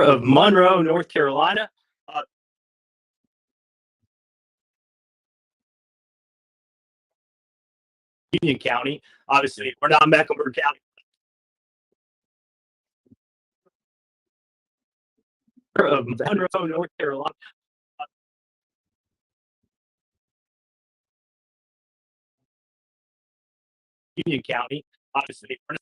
of Monroe, North Carolina. Union County. Obviously, we're not Mecklenburg County. Of Monroe, North Carolina. Union County. Obviously, we're not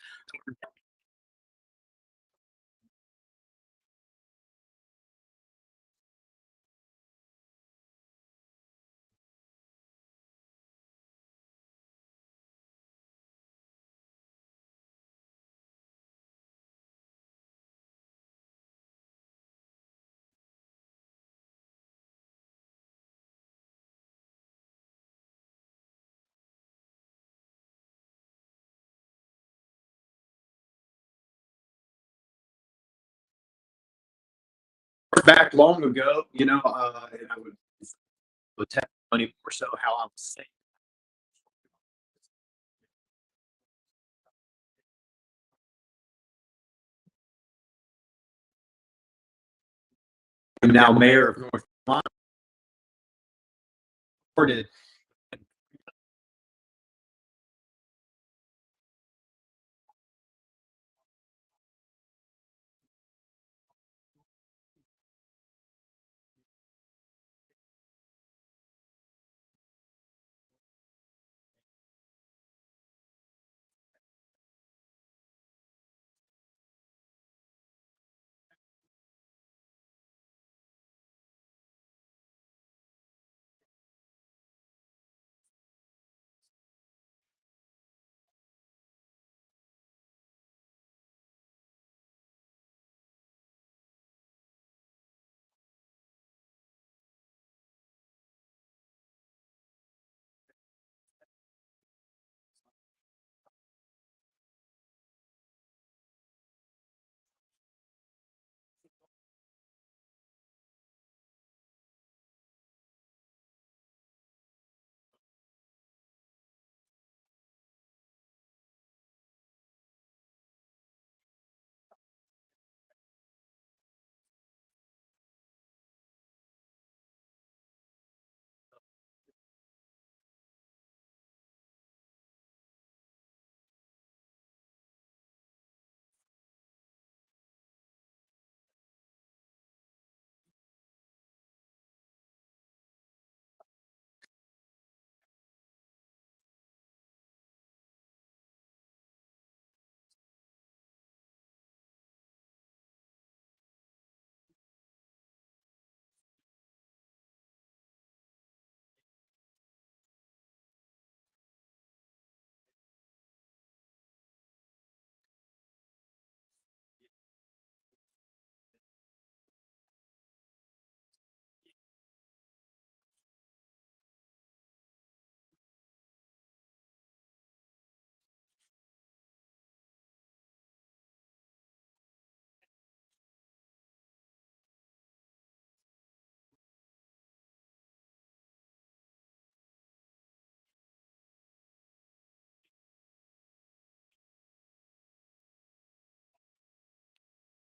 back long ago, and I would tell money more so how I was saying. I'm now mayor of North Carolina. Supported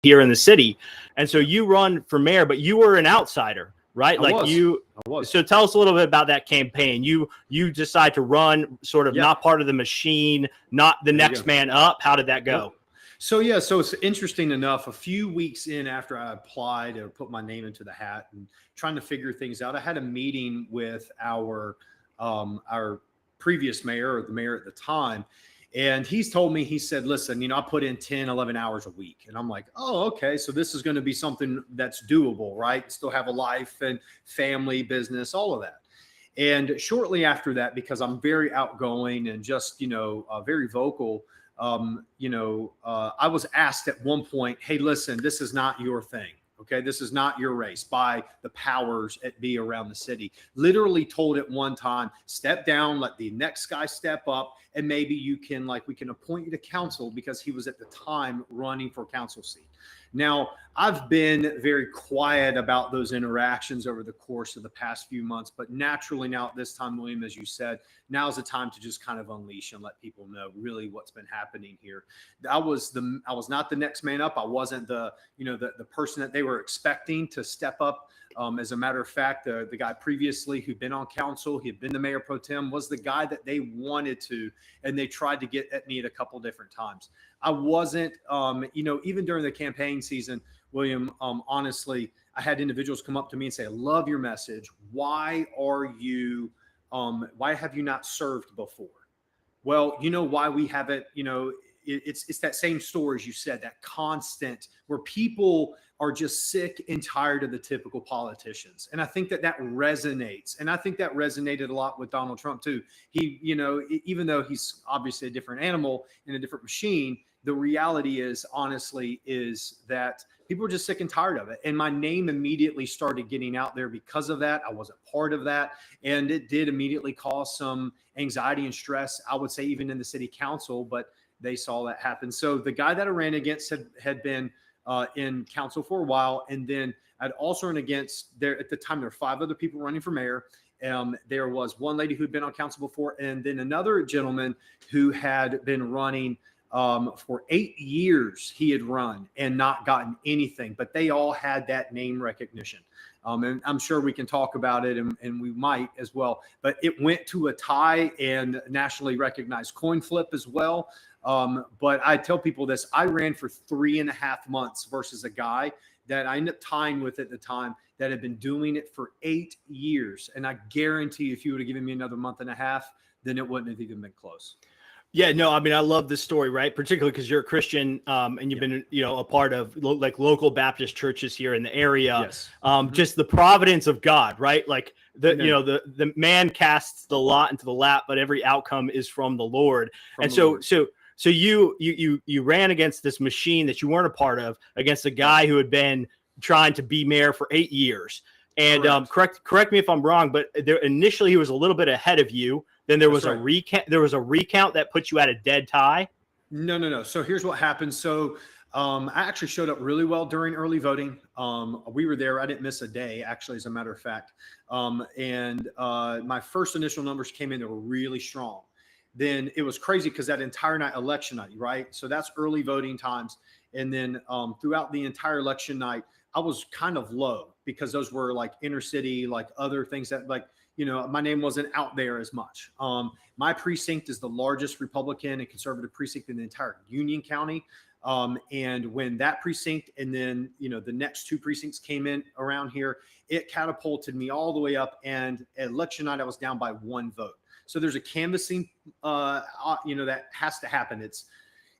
here in the city. And so you run for mayor, but you were an outsider, right? I was. So tell us a little bit about that campaign. You decide to run sort of not part of the machine, not the next man up. How did that go? So it's interesting enough. A few weeks in after I applied or put my name into the hat and trying to figure things out, I had a meeting with our previous mayor, or the mayor at the time. And he said, listen, I put in 10, 11 hours a week. And I'm like, oh, okay. So this is going to be something that's doable, right? Still have a life and family, business, all of that. And shortly after that, because I'm very outgoing and just, very vocal, I was asked at one point, hey, listen, this is not your thing. Okay, this is not your race, by the powers that be around the city. Literally told at one time, step down, let the next guy step up, and maybe we can appoint you to council, because he was at the time running for council seat. Now, I've been very quiet about those interactions over the course of the past few months, but naturally now at this time, William, as you said, now's the time to just kind of unleash and let people know really what's been happening here. I was not the next man up. I wasn't the person that they were expecting to step up. As a matter of fact, the guy previously who'd been on council, he'd been the mayor pro tem, was the guy that they wanted to, and they tried to get at me at a couple different times. I wasn't, even during the campaign season, William, honestly, I had individuals come up to me and say, I love your message. Why have you not served before? Well, you know why we haven't, it's that same story as you said, that constant where people are just sick and tired of the typical politicians. And I think that resonates. And I think that resonated a lot with Donald Trump too. He, even though he's obviously a different animal in a different machine, the reality is, honestly, is that people are just sick and tired of it. And my name immediately started getting out there because of that. I wasn't part of that. And it did immediately cause some anxiety and stress, I would say, even in the city council, but they saw that happen. So the guy that I ran against had been in council for a while. And then I'd also run against at the time, there were 5 other people running for mayor. There was one lady who'd been on council before, and then another gentleman who had been running for 8 years. He had run and not gotten anything, but they all had that name recognition. And I'm sure we can talk about it, and we might as well, but it went to a tie and nationally recognized coin flip as well. But I tell people this, I ran for 3.5 months versus a guy that I ended up tying with at the time that had been doing it for 8 years. And I guarantee if you would have given me another month and a half, then it wouldn't have even been close. Yeah, no, I mean, I love this story, right? Particularly because you're a Christian, and you've been, a part of like local Baptist churches here in the area. Yes. Just the providence of God, right? Like the man casts the lot into the lap, but every outcome is from the Lord. So you ran against this machine that you weren't a part of, against a guy who had been trying to be mayor for 8 years. And correct me if I'm wrong, but initially he was a little bit ahead of you. Then there was a recount. There was a recount that put you at a dead tie. No. So here's what happened. So I actually showed up really well during early voting. We were there. I didn't miss a day, actually, as a matter of fact. And my first initial numbers came in. They were really strong. Then it was crazy because that entire night, election night, right? So that's early voting times. And then throughout the entire election night, I was kind of low because those were like inner city, like other things that my name wasn't out there as much. My precinct is the largest Republican and conservative precinct in the entire Union County. And when that precinct and then, the next 2 precincts came in around here, it catapulted me all the way up. And at election night, I was down by 1 vote. So there's a canvassing, that has to happen.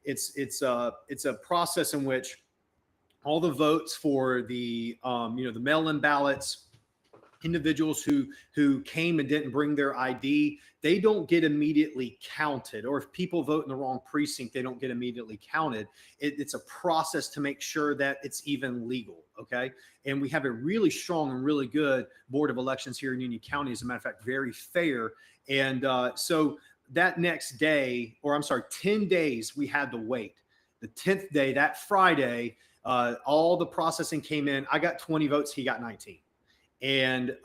It's a process in which all the votes for the mail-in ballots, individuals who came and didn't bring their ID, they don't get immediately counted. Or if people vote in the wrong precinct, they don't get immediately counted. It's a process to make sure that it's even legal. Okay. And we have a really strong and really good board of elections here in Union County. As a matter of fact, very fair. And so that next day, 10 days, we had to wait. The 10th day, that Friday, all the processing came in. I got 20 votes. He got 19. And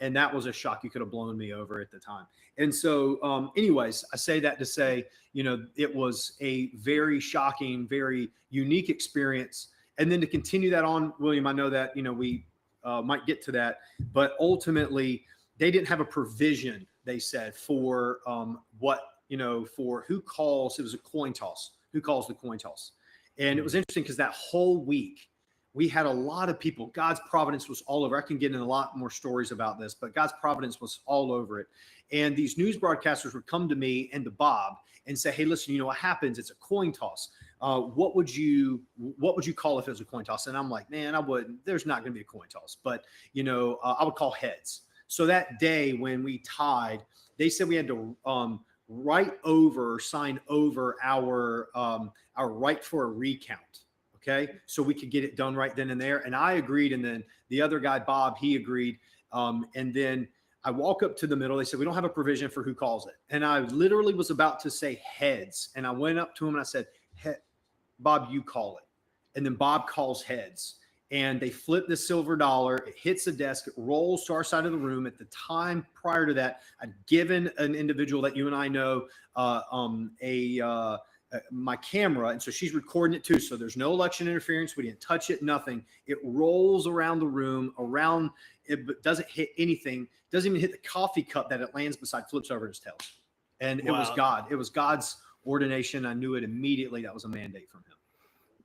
that was a shock. You could have blown me over at the time. And so, anyways, I say that to say, it was a very shocking, very unique experience. And then to continue that on, William, I know that, we might get to that, but ultimately they didn't have a provision, they said, for for who calls. It was a coin toss. Who calls the coin toss? And it was interesting because that whole week, we had a lot of people. God's providence was all over. I can get in a lot more stories about this, but God's providence was all over it. And these news broadcasters would come to me and to Bob and say, "Hey, listen, what happens? It's a coin toss. What would you call if it was a coin toss?" And I'm like, "Man, I wouldn't. There's not going to be a coin toss, but I would call heads." So that day when we tied, they said we had to sign over our right for a recount. Okay. So we could get it done right then and there. And I agreed. And then the other guy, Bob, he agreed. And then I walk up to the middle. They said, "We don't have a provision for who calls it." And I literally was about to say heads. And I went up to him and I said, "Hey, Bob, you call it." and then Bob calls heads. And they flip the silver dollar. It hits the desk. It rolls to our side of the room. At the time prior to that, I'd given an individual that you and I know my camera, and so she's recording it too. So there's no election interference. We didn't touch it. Nothing. It rolls around the room, around it, but doesn't hit anything. Doesn't even hit the coffee cup that it lands beside. Flips over his tail. And it was God. It was God's ordination. I knew it immediately. That was a mandate from him.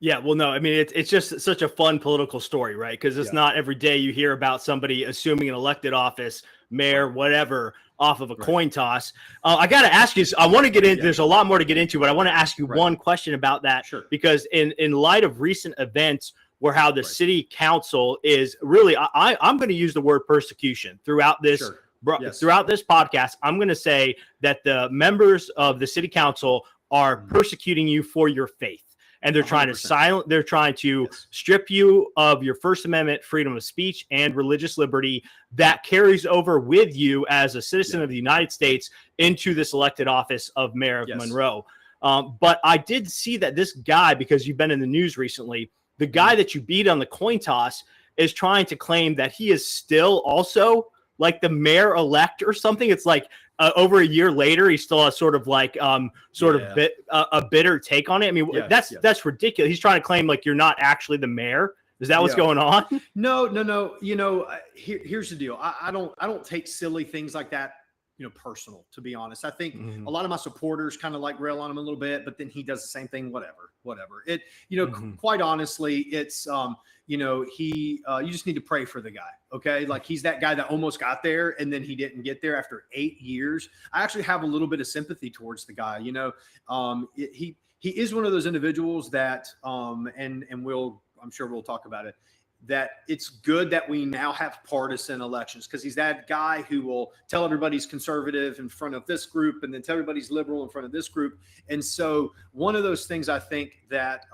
Yeah, well, no, I mean, it's just such a fun political story, right? Because it's not every day you hear about somebody assuming an elected office, mayor, whatever, off of a coin toss. I got to ask you, I want to get in, there's a lot more to get into, but I want to ask you one question about that. Sure. Because in light of recent events where how the city council is really, I'm going to use the word persecution throughout this throughout this podcast. I'm going to say that the members of the city council are persecuting you for your faith. And they're trying 100%. They're trying to strip you of your First Amendment freedom of speech and religious liberty that carries over with you as a citizen of the United States into this elected office of mayor of Monroe. But I did see that this guy, because you've been in the news recently, the guy that you beat on the coin toss is trying to claim that he is still also like the mayor-elect or something. It's like over a year later, he still has sort of like a bitter take on it. I mean, that's ridiculous. He's trying to claim like you're not actually the mayor. Is that what's going on? No. You know, here's the deal. I don't take silly things like that, personal, to be honest. I think a lot of my supporters kind of like rail on him a little bit, but then he does the same thing, whatever. It, quite honestly, it's, you just need to pray for the guy. Okay. Like he's that guy that almost got there and then he didn't get there after 8 years. I actually have a little bit of sympathy towards the guy. He is one of those individuals that, and I'm sure we'll talk about it, that it's good that we now have partisan elections, because he's that guy who will tell everybody he's conservative in front of this group and then tell everybody he's liberal in front of this group. And so one of those things I think that,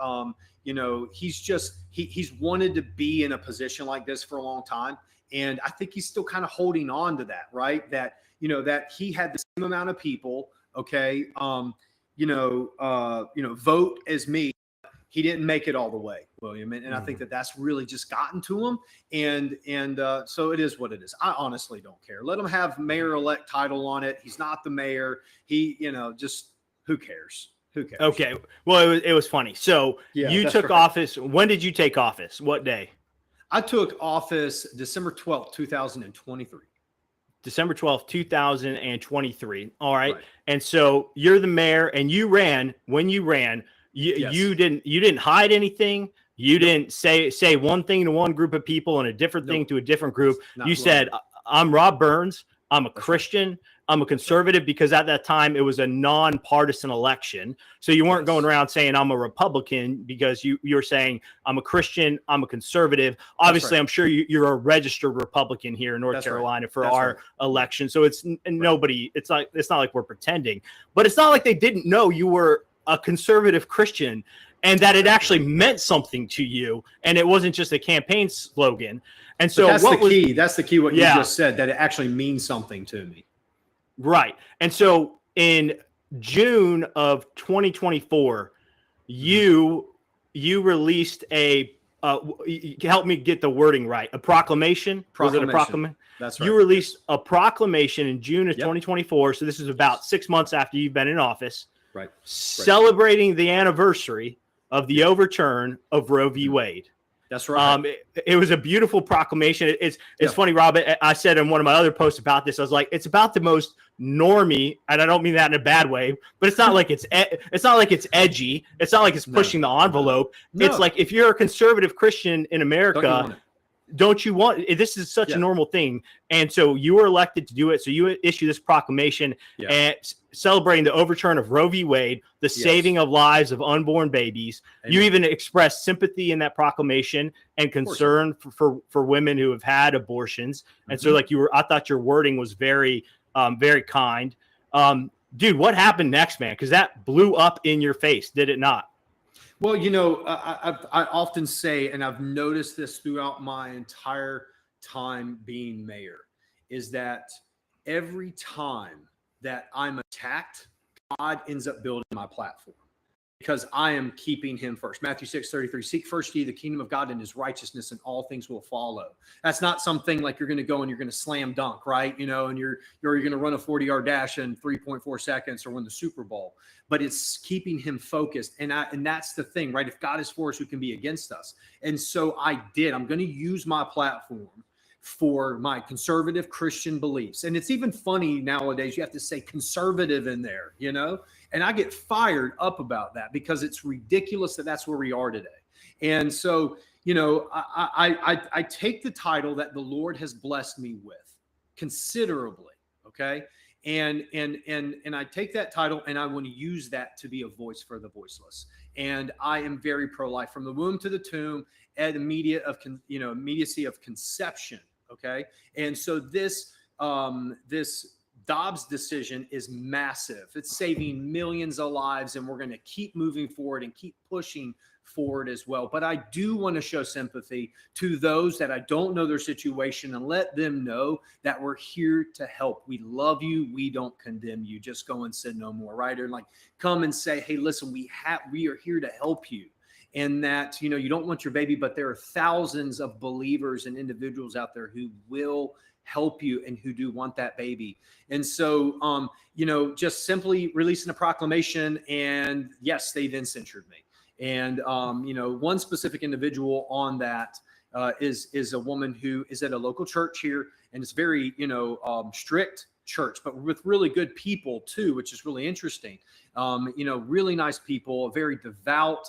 he's wanted to be in a position like this for a long time. And I think he's still kind of holding on to that, right? That, that he had the same amount of people, vote as me. He didn't make it all the way, William. And I think that that's really just gotten to him. And so it is what it is. I honestly don't care. Let him have mayor-elect title on it. He's not the mayor. He, just who cares? Who cares? Okay. Well, it was funny. So you took office. When did you take office? What day? I took office December 12th, 2023. December 12th, 2023. All right. And so you're the mayor and you ran. When you ran, you didn't hide anything. You didn't say one thing to one group of people and a different thing to a different group. You said, I'm Rob Burns. I'm a Christian. I'm a conservative, because at that time it was a nonpartisan election. So you weren't going around saying I'm a Republican, because you're saying I'm a Christian, I'm a conservative. Obviously, I'm sure you're a registered Republican here in North Carolina for our election. So it's nobody. It's not like we're pretending, but it's not like they didn't know you were a conservative Christian and that it actually meant something to you, and it wasn't just a campaign slogan. And so that's the key. That's the key. What you just said, that it actually means something to me. Right. And so in June of 2024, you released help me get the wording right. A proclamation. Was it a proclamation? That's right. You released a proclamation in June of 2024. So this is about 6 months after you've been in office. Right. Celebrating the anniversary of the overturn of Roe v. Wade. That's right. It was a beautiful proclamation. It's funny, Rob. I said in one of my other posts about this, I was like, it's about the most normie, and I don't mean that in a bad way, but it's not like it's not like it's edgy. It's not like it's pushing the envelope. No. It's like, if you're a conservative Christian in America, don't you want this is such a normal thing. And so you were elected to do it. So you issue this proclamation and celebrating the overturn of Roe v. Wade, the saving of lives of unborn babies. Amen. You even expressed sympathy in that proclamation and concern for women who have had abortions. And so I thought your wording was very, very kind. Dude, what happened next, man? Because that blew up in your face, did it not? Well, I often say, and I've noticed this throughout my entire time being mayor, is that every time that I'm attacked, God ends up building my platform. because I am keeping him first. Matthew 6:33, seek first ye the kingdom of God and his righteousness, and all things will follow. That's not something like you're going to go and you're going to slam dunk, right? You know, and you're going to run a 40-yard dash in 3.4 seconds or win the Super Bowl. But it's keeping him focused. And that's the thing, right? If God is for us, who can be against us? And so I'm going to use my platform for my conservative Christian beliefs. And it's even funny nowadays, you have to say conservative in there, you know? And I get fired up about that because it's ridiculous that that's where we are today. And so, you know, I take the title that the Lord has blessed me with considerably, okay? And I take that title and I want to use that to be a voice for the voiceless. And I am very pro-life, from the womb to the tomb, at immediacy of conception. Okay. And so this Dobbs decision is massive. It's saving millions of lives, and we're going to keep moving forward and keep pushing forward as well. But I do want to show sympathy to those that I don't know their situation and let them know that we're here to help. We love you. We don't condemn you. Just go and sin no more, right? Or like come and say, hey, listen, we are here to help you. And that, you know, you don't want your baby, but there are thousands of believers and individuals out there who will help you and who do want that baby. And so, you know, just simply releasing a proclamation, and yes, they then censured me. And, you know, one specific individual on that is a woman who is at a local church here, and it's very, you know, strict church, but with really good people too, which is really interesting. You know, really nice people, a very devout,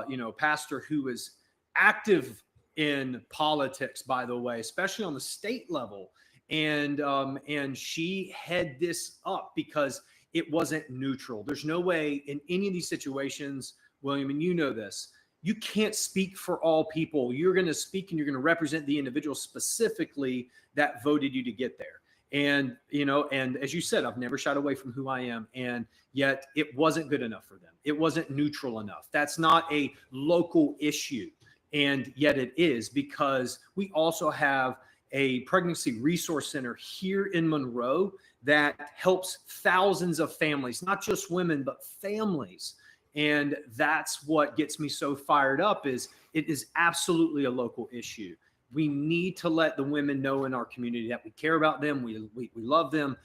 you know, pastor who is active in politics, by the way, especially on the state level. And she had this up because it wasn't neutral. There's no way in any of these situations, William, and you know this, you can't speak for all people. You're going to speak and you're going to represent the individual specifically that voted you to get there. And, you know, and as you said, I've never shied away from who I am. And yet it wasn't good enough for them. It wasn't neutral enough. That's not a local issue. And yet it is, because we also have a pregnancy resource center here in Monroe that helps thousands of families, not just women, but families. And that's what gets me so fired up, is it is absolutely a local issue. We need to let the women know in our community that we care about them. We love them.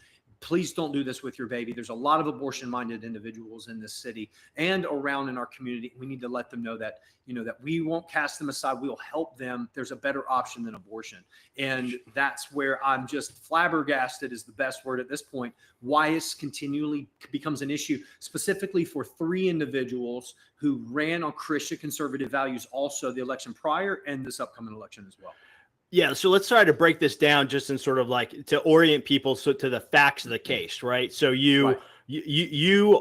Please don't do this with your baby. There's a lot of abortion-minded individuals in this city and around in our community. We need to let them know that, you know, that we won't cast them aside. We'll help them. There's a better option than abortion. And that's where I'm just flabbergasted is the best word at this point. Why it continually becomes an issue, specifically for 3 individuals who ran on Christian conservative values, also the election prior and this upcoming election as well. Yeah, so let's try to break this down just in sort of like to orient people to the facts of the case, right? So you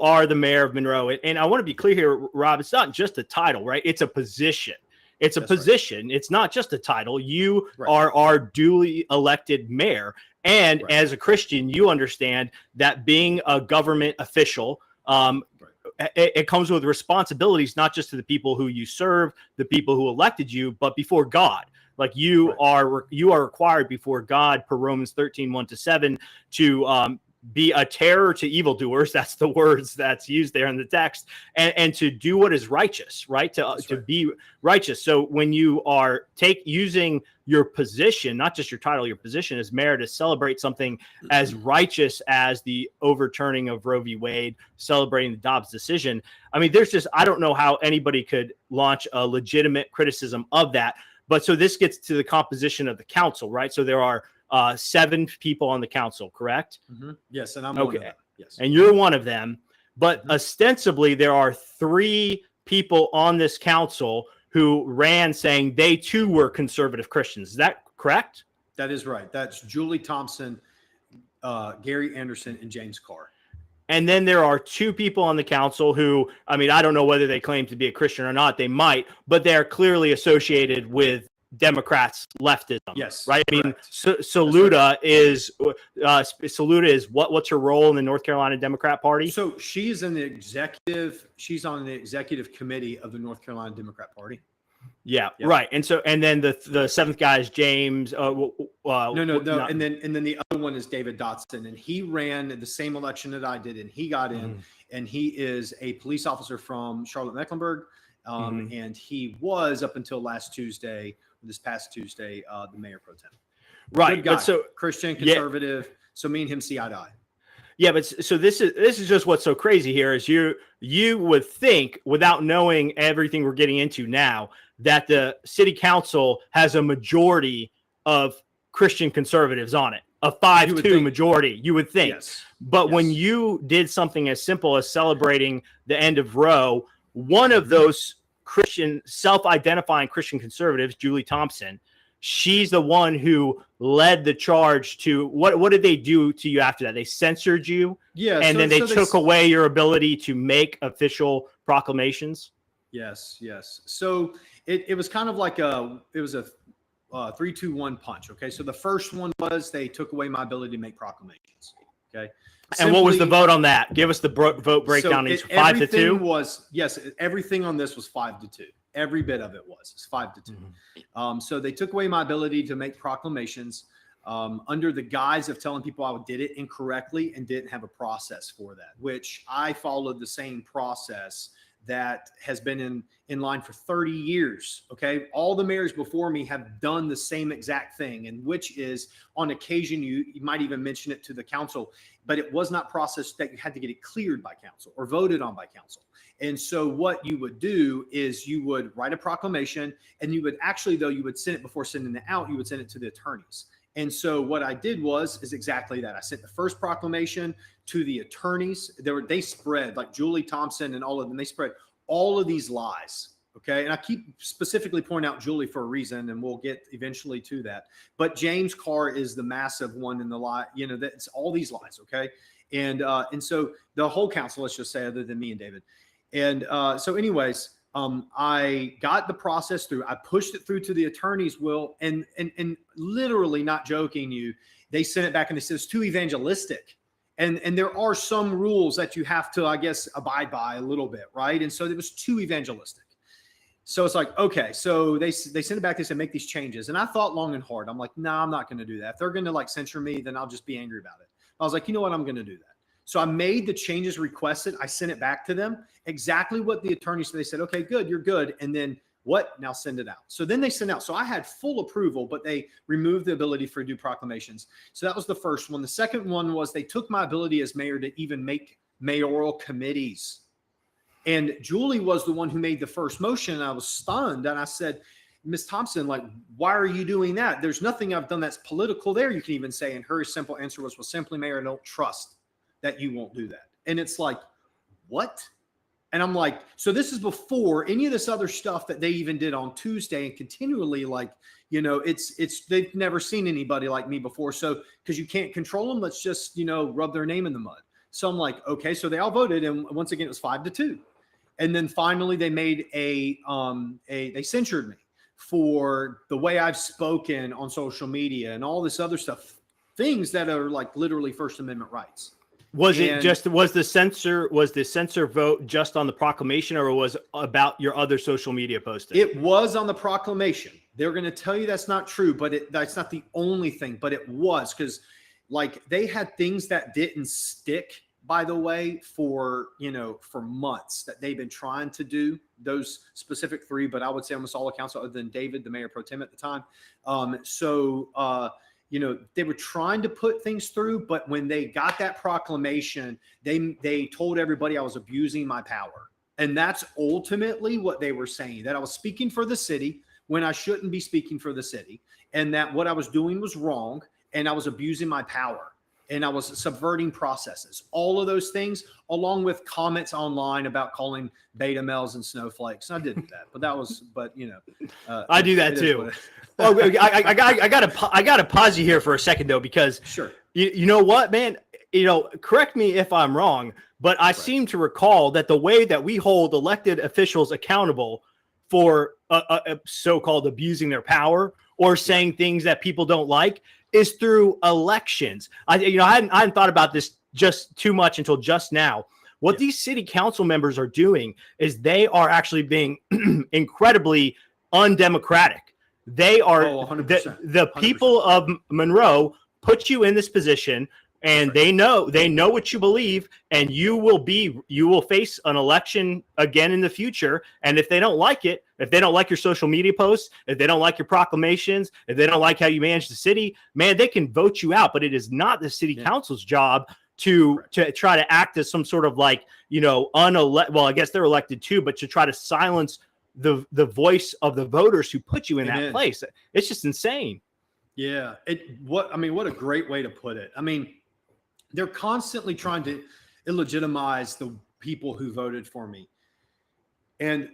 are the mayor of Monroe, and I want to be clear here, Rob. It's not just a title, right? It's a position. It's a position. Right. It's not just a title. You are our duly elected mayor, and as a Christian, you understand that being a government official, it comes with responsibilities, not just to the people who you serve, the people who elected you, but before God. Like you are required before God, per Romans 13:1-7, to be a terror to evildoers. That's the words that's used there in the text, and to do what is righteous, right? To be righteous. So when you are using your position, not just your title, your position as mayor, to celebrate something as righteous as the overturning of Roe v. Wade, celebrating the Dobbs decision. I mean, I don't know how anybody could launch a legitimate criticism of that. But so this gets to the composition of the council, right? So there are 7 people on the council, correct? Mm-hmm. Yes, and I'm one of them. Yes, and you're one of them. But ostensibly, there are 3 people on this council who ran saying they too were conservative Christians. Is that correct? That is right. That's Julie Thompson, Gary Anderson, and James Carr. And then there are 2 people on the council who, I mean, I don't know whether they claim to be a Christian or not. They might, but they're clearly associated with Democrats' leftism. Yes, right. I mean, Saluda is what's her role in the North Carolina Democrat Party? So she's on the executive committee of the North Carolina Democrat Party. Yeah, right. And then the 7th guy is James. No. And then the other one is David Dotson, and he ran the same election that I did, and he got in. and he is a police officer from Charlotte-Mecklenburg. And he was, up until this past Tuesday, the mayor pro tem. Right. Good guy. But so Christian, conservative. Yeah. So me and him see eye to eye. Yeah, but so this is just what's so crazy here is you would think, without knowing everything we're getting into now, that the city council has a majority of Christian conservatives on it, a 5-2 majority, you would think. Yes. But when you did something as simple as celebrating the end of Roe, one of those self-identifying Christian conservatives, Julie Thompson, she's the one who led the charge to what did they do to you after that? They censored you. Yeah. And then they took away your ability to make official proclamations. Yes. So it was kind of like a 3-2-1 punch. Okay. So the first one was they took away my ability to make proclamations. Okay. And what was the vote on that? Give us the vote breakdown. So 5-2? Yes, everything on this was 5-2. Every bit of it was. It's 5-2. So they took away my ability to make proclamations under the guise of telling people I did it incorrectly and didn't have a process for that, which I followed the same process that has been in line for 30 years. Okay. All the mayors before me have done the same exact thing, and which is on occasion, you might even mention it to the council, but it was not processed that you had to get it cleared by council or voted on by council. And so what you would do is you would write a proclamation, and you would actually, though, you would send it before sending it out, you would send it to the attorneys. And so what I did is exactly that. I sent the first proclamation to the attorneys. They spread, like Julie Thompson and all of them, they spread all of these lies. Okay. And I keep specifically pointing out Julie for a reason, and we'll get eventually to that. But James Carr is the massive one in the lie, that's all these lies. Okay. And so the whole council, let's just say, other than me and David. And so anyways, I got the process through. I pushed it through to the attorneys, Will, and literally not joking they sent it back and they said it's too evangelistic. And there are some rules that you have to, I guess, abide by a little bit, right? And so it was too evangelistic. So it's like, okay, so they sent it back. They said, make these changes. And I thought long and hard. I'm like, I'm not going to do that. If they're going to censor me, then I'll just be angry about it. I was like, you know what? I'm going to do that. So I made the changes requested. I sent it back to them. Exactly what the attorneys said. They said, okay, good, you're good. And then what? Now send it out. So then they sent out. So I had full approval, but they removed the ability for do proclamations. So that was the first one. The second one was they took my ability as mayor to even make mayoral committees. And Julie was the one who made the first motion. And I was stunned. And I said, Ms. Thompson, why are you doing that? There's nothing I've done that's political there, you can even say. And her simple answer was, well, simply, Mayor, I don't trust that you won't do that. And it's like, what? And I'm like, so this is before any of this other stuff that they even did on Tuesday, and continually, they've never seen anybody like me before. So, because you can't control them, let's just, rub their name in the mud. So I'm like, okay, so they all voted. And once again, it was 5-2. And then finally they made they censured me for the way I've spoken on social media and all this other stuff, things that are literally First Amendment rights. Was the censor vote just on the proclamation, or was about your other social media posting? It was on the proclamation. They're going to tell you that's not true, but that's not the only thing, but it was, because they had things that didn't stick, by the way, for months, that they've been trying to do those specific 3, but I would say almost all accounts other than David, the mayor pro tem at the time. They were trying to put things through, but when they got that proclamation, they told everybody I was abusing my power. And that's ultimately what they were saying, that I was speaking for the city when I shouldn't be speaking for the city, and that what I was doing was wrong, and I was abusing my power, and I was subverting processes. All of those things, along with comments online about calling beta males and snowflakes. I did that, I do that too. Oh, I gotta pause you here for a second though, because sure, you know what, man, correct me if I'm wrong, but I seem to recall that the way that we hold elected officials accountable for a so-called abusing their power or saying things that people don't like is through elections. I hadn't thought about this just too much until just now. What these city council members are doing is they are actually being incredibly undemocratic. They are the people of Monroe put you in this position, and they know what you believe, and you will face an election again in the future. And if they don't like it, if they don't like your social media posts, if they don't like your proclamations, if they don't like how you manage the city, man, they can vote you out. But it is not the city council's job to try to act as some sort of like, well, I guess they're elected too, but to try to silence the voice of the voters who put you in that place. It's just insane. Yeah. What a great way to put it. I mean, they're constantly trying to illegitimize the people who voted for me. And,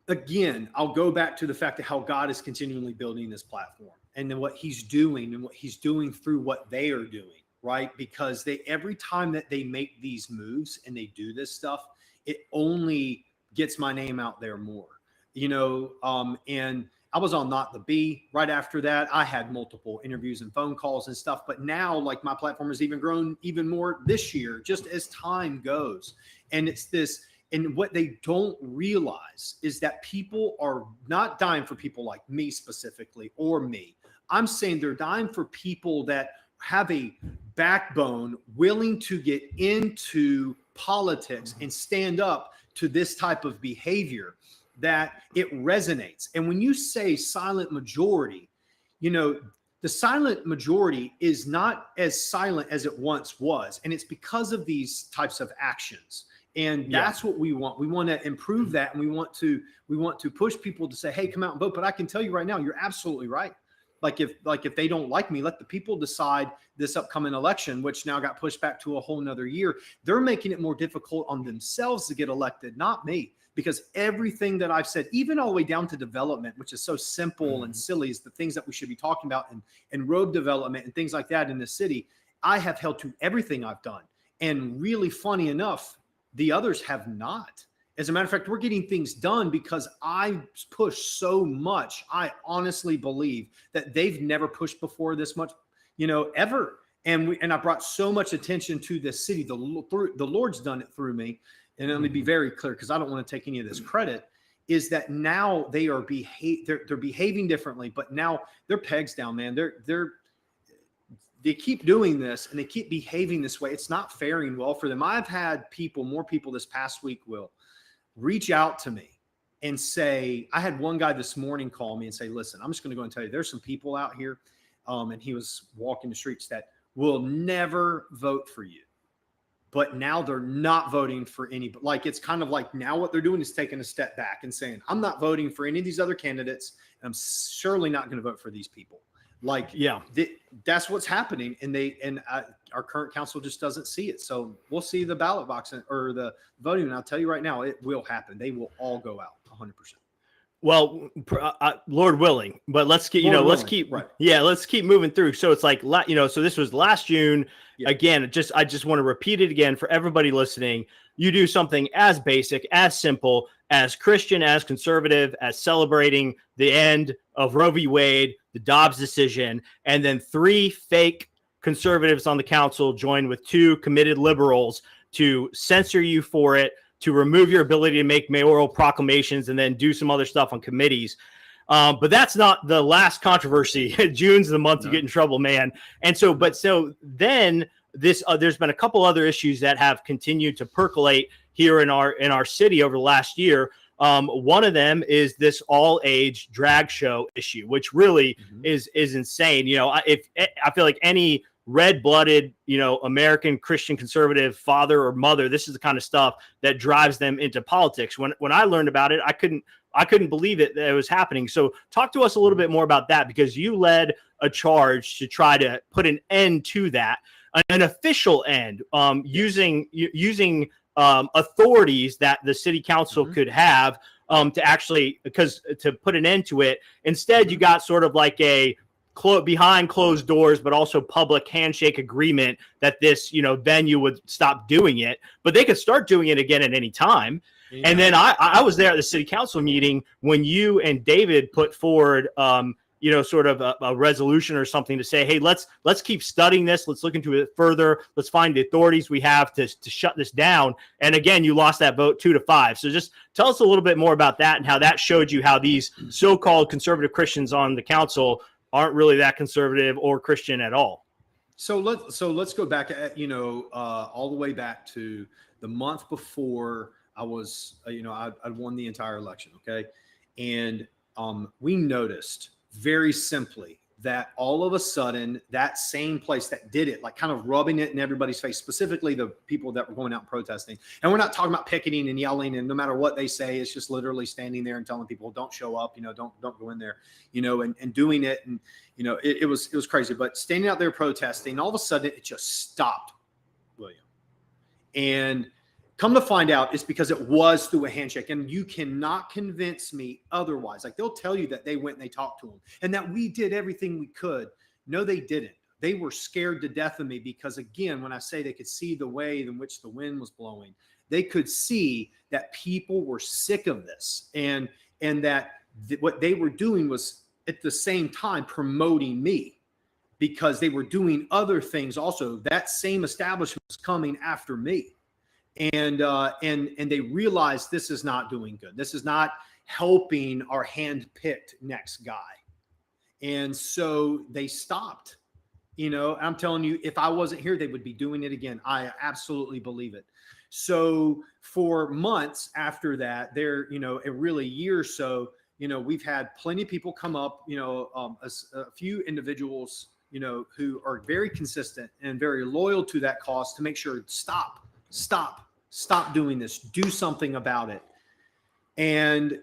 again, I'll go back to the fact of how God is continually building this platform, and then what he's doing and what he's doing through what they are doing, right? Because every time that they make these moves and they do this stuff, it only gets my name out there more, and I was on Not the Bee right after that. I had multiple interviews and phone calls and stuff, but now like my platform has even grown even more this year, just as time goes. And it's this, and what they don't realize is that people are not dying for people like me specifically, or me. I'm saying they're dying for people that have a backbone, willing to get into politics and stand up to this type of behavior, that it resonates. And when you say silent majority, the silent majority is not as silent as it once was. And it's because of these types of actions. And that's what we want. We want to improve that. And we want to push people to say, hey, come out and vote. But I can tell you right now, you're absolutely right. Like if they don't like me, let the people decide this upcoming election, which now got pushed back to a whole nother year. They're making it more difficult on themselves to get elected, not me. Because everything that I've said, even all the way down to development, which is so simple and silly, is the things that we should be talking about, and road development and things like that in the city, I have held to everything I've done. And really funny enough, the others have not. As a matter of fact, we're getting things done because I push so much. I honestly believe that they've never pushed before this much, ever. And I brought so much attention to this city. The Lord's done it through me. And let me be very clear, because I don't want to take any of this credit, is that now they are they're behaving differently, but now their pegs down, man. They keep doing this and they keep behaving this way. It's not faring well for them. I've had more people this past week, Will, reach out to me and say, I had one guy this morning call me and say, listen, I'm just going to go and tell you, there's some people out here. And he was walking the streets that will never vote for you. But now they're not voting for any, but like, it's kind of like now what they're doing is taking a step back and saying, I'm not voting for any of these other candidates. And I'm surely not going to vote for these people. Like, that's what's happening. And our current council just doesn't see it. So we'll see the ballot box or the voting. And I'll tell you right now, it will happen. They will all go out 100%. Well, Lord willing, but let's keep moving through. So it's like, so this was last June. Yeah. Again, I just want to repeat it again for everybody listening. You do something as basic, as simple, as Christian, as conservative, as celebrating the end of Roe v. Wade, the Dobbs decision, and then 3 fake conservatives on the council joined with 2 committed liberals to censor you for it, to remove your ability to make mayoral proclamations and then do some other stuff on committees. But that's not the last controversy. June's the month you get in trouble, man. And so then there's been a couple other issues that have continued to percolate here in our city over the last year. One of them is this all-age drag show issue, which really is insane. I feel like any red-blooded, American Christian conservative father or mother, this is the kind of stuff that drives them into politics. When I learned about it, I couldn't believe it that it was happening. So talk to us a little bit more about that, because you led a charge to try to put an end to that, an official end, using authorities that the city council could have to put an end to it. Instead, you got sort of like a behind closed doors, but also public handshake agreement that this, venue would stop doing it, but they could start doing it again at any time. Yeah. And then I was there at the city council meeting when you and David put forward, sort of a resolution or something to say, hey, let's keep studying this. Let's look into it further. Let's find the authorities we have to shut this down. And again, you lost that vote 2-5. So just tell us a little bit more about that and how that showed you how these so-called conservative Christians on the council aren't really that conservative or Christian at all. So let's go back, all the way back to the month before I was, I won the entire election. Okay. And we noticed very simply that all of a sudden that same place that did it, like kind of rubbing it in everybody's face, specifically the people that were going out and protesting. And we're not talking about picketing and yelling and no matter what they say, it's just literally standing there and telling people, don't show up, don't go in there, and doing it. And, it was crazy, but standing out there protesting, all of a sudden it just stopped, William. And come to find out, it's because it was through a handshake, and you cannot convince me otherwise. Like, they'll tell you that they went and they talked to him and that we did everything we could. No, they didn't. They were scared to death of me because, again, when I say they could see the way in which the wind was blowing, they could see that people were sick of this, and that what they were doing was at the same time promoting me, because they were doing other things also. That same establishment was coming after me. And they realized this is not doing good. This is not helping our hand-picked next guy. And so they stopped. I'm telling you, if I wasn't here, they would be doing it again. I absolutely believe it. So for months after that, a year or so, we've had plenty of people come up, a few individuals, who are very consistent and very loyal to that cause to make sure, stop doing this, do something about it. And,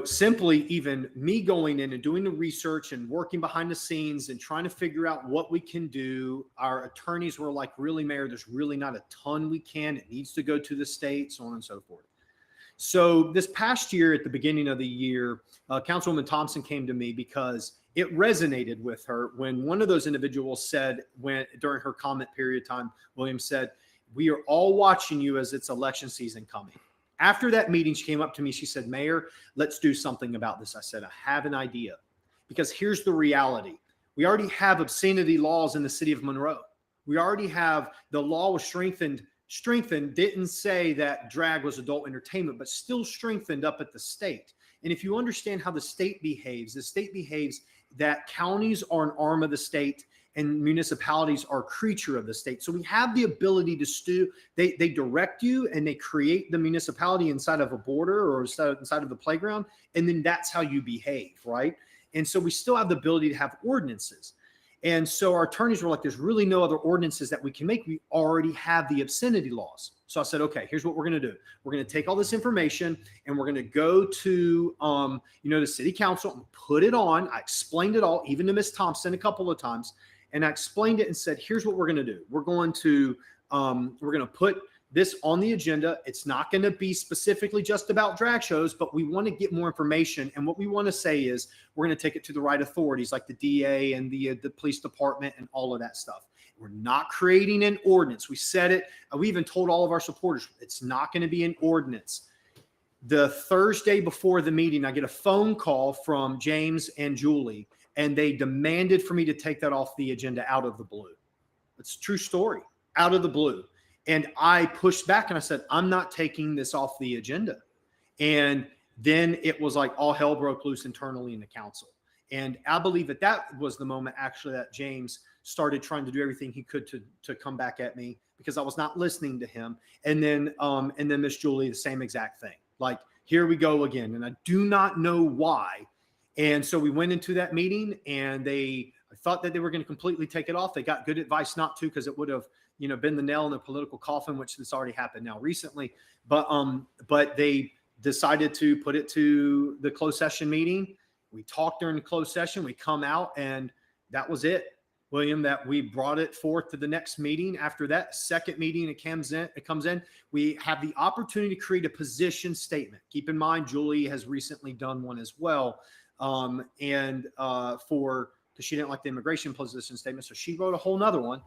simply even me going in and doing the research and working behind the scenes and trying to figure out what we can do. Our attorneys were like, really, Mayor, there's really not a ton we can. It needs to go to the state, so on and so forth. So this past year, at the beginning of the year, Councilwoman Thompson came to me because it resonated with her when one of those individuals said, during her comment period time, William said, "We are all watching you as it's election season coming." After that meeting, she came up to me. She said, "Mayor, let's do something about this." I said, "I have an idea." Because here's the reality. We already have obscenity laws in the city of Monroe. We already have, the law was strengthened, didn't say that drag was adult entertainment, but still strengthened up at the state. And if you understand how the state behaves that counties are an arm of the state and municipalities are a creature of the state. So we have the ability to they direct you and they create the municipality inside of a border or inside of the playground. And then that's how you behave, right? And so we still have the ability to have ordinances. And so our attorneys were like, there's really no other ordinances that we can make. We already have the obscenity laws. So I said, okay, here's what we're going to do. We're going to take all this information and we're going to go to, the city council and put it on. I explained it all, even to Ms. Thompson a couple of times. And I explained it and said, here's what we're going to do. We're going to put this on the agenda. It's not going to be specifically just about drag shows, but we want to get more information. And what we want to say is we're going to take it to the right authorities like the DA and the police department and all of that stuff. We're not creating an ordinance. We said it. We even told all of our supporters, it's not going to be an ordinance. The Thursday before the meeting, I get a phone call from James and Julie, and they demanded for me to take that off the agenda out of the blue. It's a true story, out of the blue. And I pushed back and I said, I'm not taking this off the agenda. And then it was like all hell broke loose internally in the council. And I believe that was the moment actually that James started trying to do everything he could to come back at me because I was not listening to him. And then Miss Julie, the same exact thing. Like, here we go again. And I do not know why. And so we went into that meeting and I thought that they were going to completely take it off. They got good advice not to, because it would have, been the nail in the political coffin, which has already happened now recently. But they decided to put it to the closed session meeting. We talked during the closed session. We come out and that was it, William, that we brought it forth to the next meeting. After that second meeting, it comes in, we have the opportunity to create a position statement. Keep in mind, Julie has recently done one as well. Because she didn't like the immigration position statement. So she wrote a whole nother one.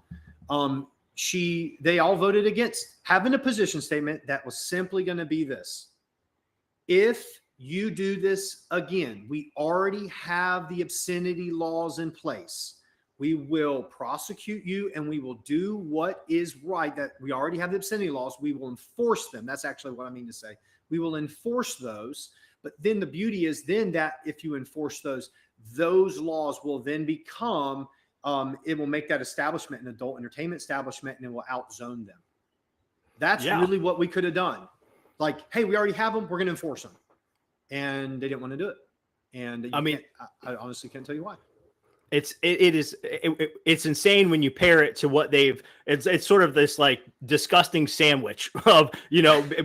They all voted against having a position statement that was simply going to be this. If you do this again, we already have the obscenity laws in place. We will prosecute you and we will do what is right. That we already have the obscenity laws. We will enforce them. That's actually what I mean to say. We will enforce those. But then the beauty is then that if you enforce those laws will then become it will make that establishment an adult entertainment establishment, and it will outzone them. That's really what we could have done. Like, hey, we already have them. We're going to enforce them. And they didn't want to do it. And I honestly can't tell you why. It's insane when you pair it to what it's sort of this like disgusting sandwich of,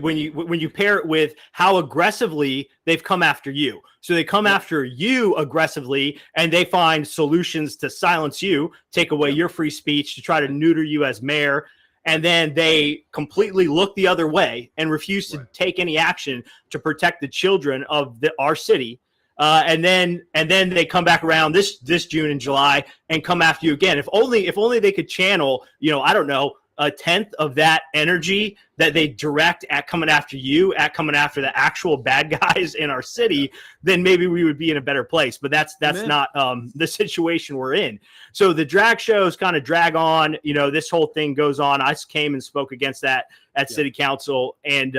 when you pair it with how aggressively they've come after you. So they come after you aggressively, and they find solutions to silence you, take away your free speech, to try to neuter you as mayor. And then they completely look the other way and refuse to take any action to protect the children of our city. And then they come back around this June and July and come after you again. If only they could channel, I don't know, a tenth of that energy that they direct at coming after you, at coming after the actual bad guys in our city, then maybe we would be in a better place. But that's not the situation we're in. So the drag shows kind of drag on. This whole thing goes on. I came and spoke against that at City Council, and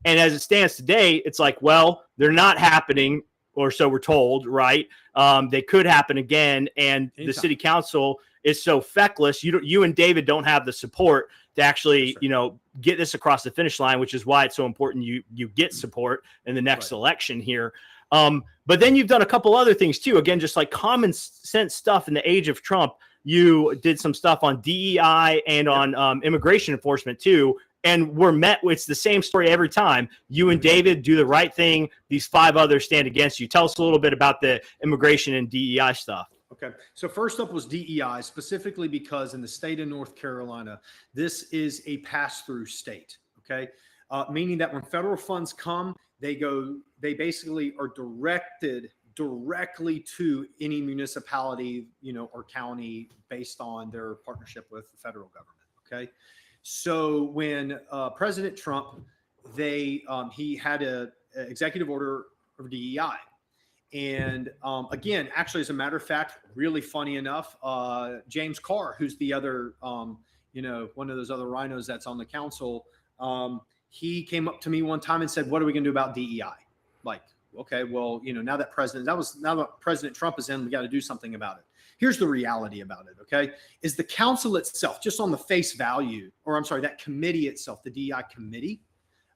as it stands today, it's like, well, they're not happening. Or so we're told, right? They could happen again, and the City Council is so feckless. You and David don't have the support to actually, get this across the finish line, which is why it's so important you get support in the next election here. But then you've done a couple other things too. Again, just like common sense stuff in the age of Trump. You did some stuff on DEI and on immigration enforcement too. And we're met with the same story every time. You and David do the right thing. These 5 others stand against you. Tell us a little bit about the immigration and DEI stuff. Okay. So first up was DEI, specifically because in the state of North Carolina, this is a pass-through state. Okay. Meaning that when federal funds come, they basically are directed directly to any municipality, or county based on their partnership with the federal government. Okay. So when President Trump, he had an executive order of DEI. And again, actually, as a matter of fact, really funny enough, James Carr, who's the other, one of those other rhinos that's on the council, he came up to me one time and said, what are we going to do about DEI? Like, okay, well, now that President Trump is in, we got to do something about it. Here's the reality about it, okay, is the council itself, just on the face value, that committee itself, the DEI committee,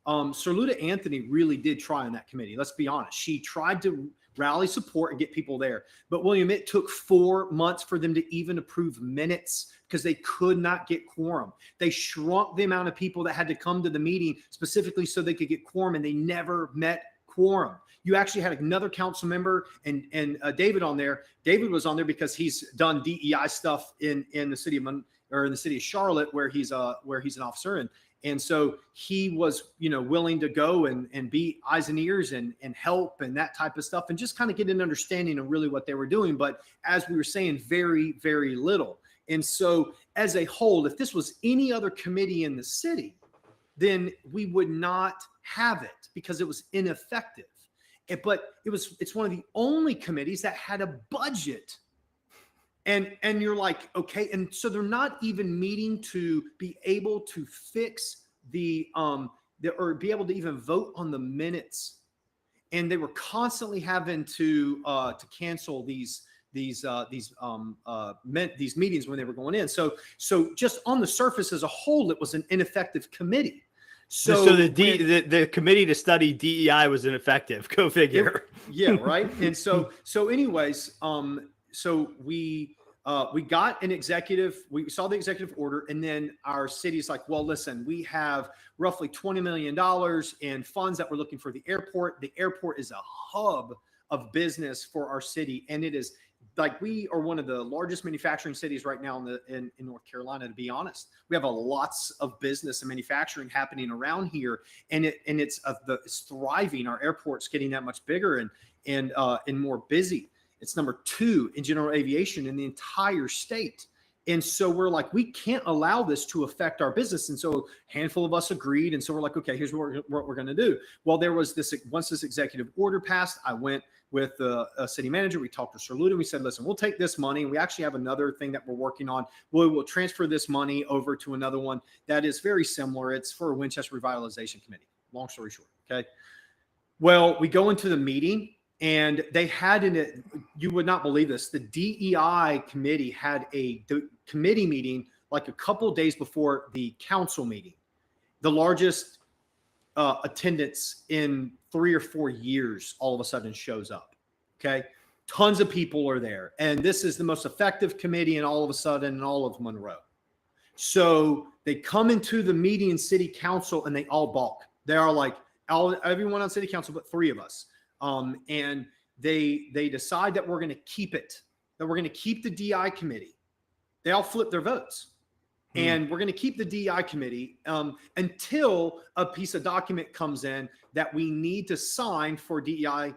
Sirluta Anthony really did try on that committee. Let's be honest. She tried to rally support and get people there. But, William, it took 4 months for them to even approve minutes because they could not get quorum. They shrunk the amount of people that had to come to the meeting specifically so they could get quorum, and they never met quorum. You actually had another council member and David on there. David was on there because he's done DEI stuff in the city of Charlotte, where he's an officer, and so he was willing to go and be eyes and ears and help and that type of stuff, and just kind of get an understanding of really what they were doing. But as we were saying, very, very little. And so as a whole, if this was any other committee in the city, then we would not have it because it was ineffective. But it's one of the only committees that had a budget. And you're like, okay. And so they're not even meeting to be able to fix or be able to even vote on the minutes. And they were constantly having to cancel these meetings when they were going in. So just on the surface as a whole, it was an ineffective committee. So the committee to study DEI was ineffective. Go figure. Yeah, right. And so anyways, so we got an executive. We saw the executive order, and then our city's like, well, listen, we have roughly $20 million in funds that we're looking for the airport. The airport is a hub of business for our city, and it is. Like, we are one of the largest manufacturing cities right now in North Carolina, to be honest. We have lots of business and manufacturing happening around here, and it's thriving. Our airport's getting that much bigger and more busy. It's number 2 in general aviation in the entire state. And so we're like, we can't allow this to affect our business. And so a handful of us agreed. And so we're like, okay, here's what we're going to do. Well, there was once this executive order passed, I went with the city manager. We talked to Sirluta, and we said, listen, we'll take this money. And we actually have another thing that we're working on. We'll transfer this money over to another one that is very similar. It's for a Winchester Revitalization Committee. Long story short. Okay. Well, we go into the meeting, And they had you would not believe this. The DEI committee had the committee meeting like a couple days before the council meeting, the largest attendance in 3 or 4 years all of a sudden shows up. Okay. Tons of people are there. And this is the most effective committee in all of Monroe. So they come into the meeting in city council and they all balk. They are like, everyone on city council, but 3 of us. And they decide that we're going to keep it, that we're going to keep the DI committee. They all flip their votes. And we're going to keep the DI committee until a piece of document comes in that we need to sign for DEI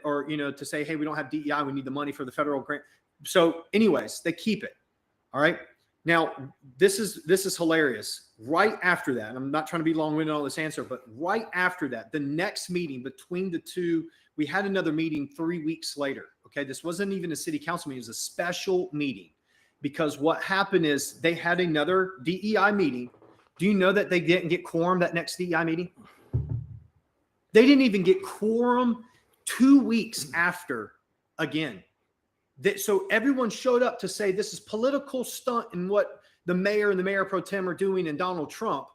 or to say, hey, we don't have DEI. We need the money for the federal grant. So anyways, they keep it. All right. Now, this is hilarious. Right after that, and I'm not trying to be long-winded on this answer, but right after that, the next meeting between the two, we had another meeting 3 weeks later. Okay. This wasn't even a city council meeting. It was a special meeting. Because what happened is they had another DEI meeting. Do you know that they didn't get quorum that next DEI meeting? They didn't even get quorum 2 weeks after again. So everyone showed up to say this is political stunt and what the mayor and the mayor pro tem are doing and Donald Trump.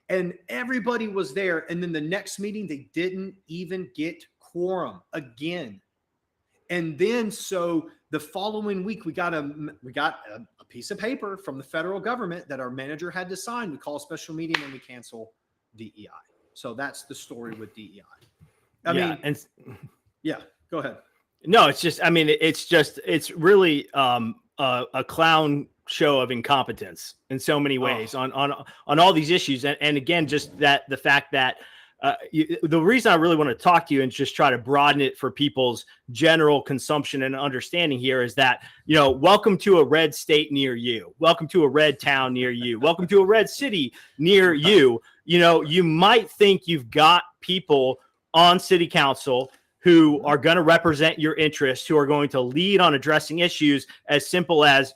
And everybody was there. And then the next meeting, they didn't even get quorum again. And then so the following week, we got a piece of paper from the federal government that our manager had to sign. We call a special meeting and we cancel DEI. So that's the story with DEI. Yeah, go ahead. No, it's really a clown show of incompetence in so many ways on all these issues. And again, just the fact that the reason I really want to talk to you and just try to broaden it for people's general consumption and understanding here is that, welcome to a red state near you. Welcome to a red town near you. Welcome to a red city near you. You might think you've got people on city council who are going to represent your interests, who are going to lead on addressing issues as simple as,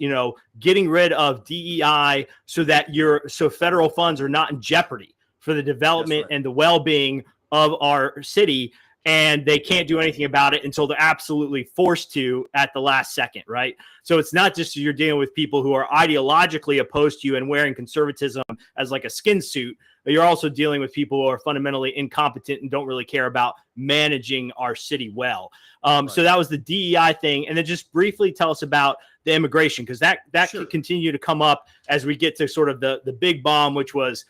getting rid of DEI so federal funds are not in jeopardy for the development and the well-being of our city. And they can't do anything about it until they're absolutely forced to at the last second, right? So it's not just you're dealing with people who are ideologically opposed to you and wearing conservatism as like a skin suit, but you're also dealing with people who are fundamentally incompetent and don't really care about managing our city well. So that was the DEI thing. And then just briefly tell us about the immigration, because that could continue to come up as we get to sort of the big bomb, which was,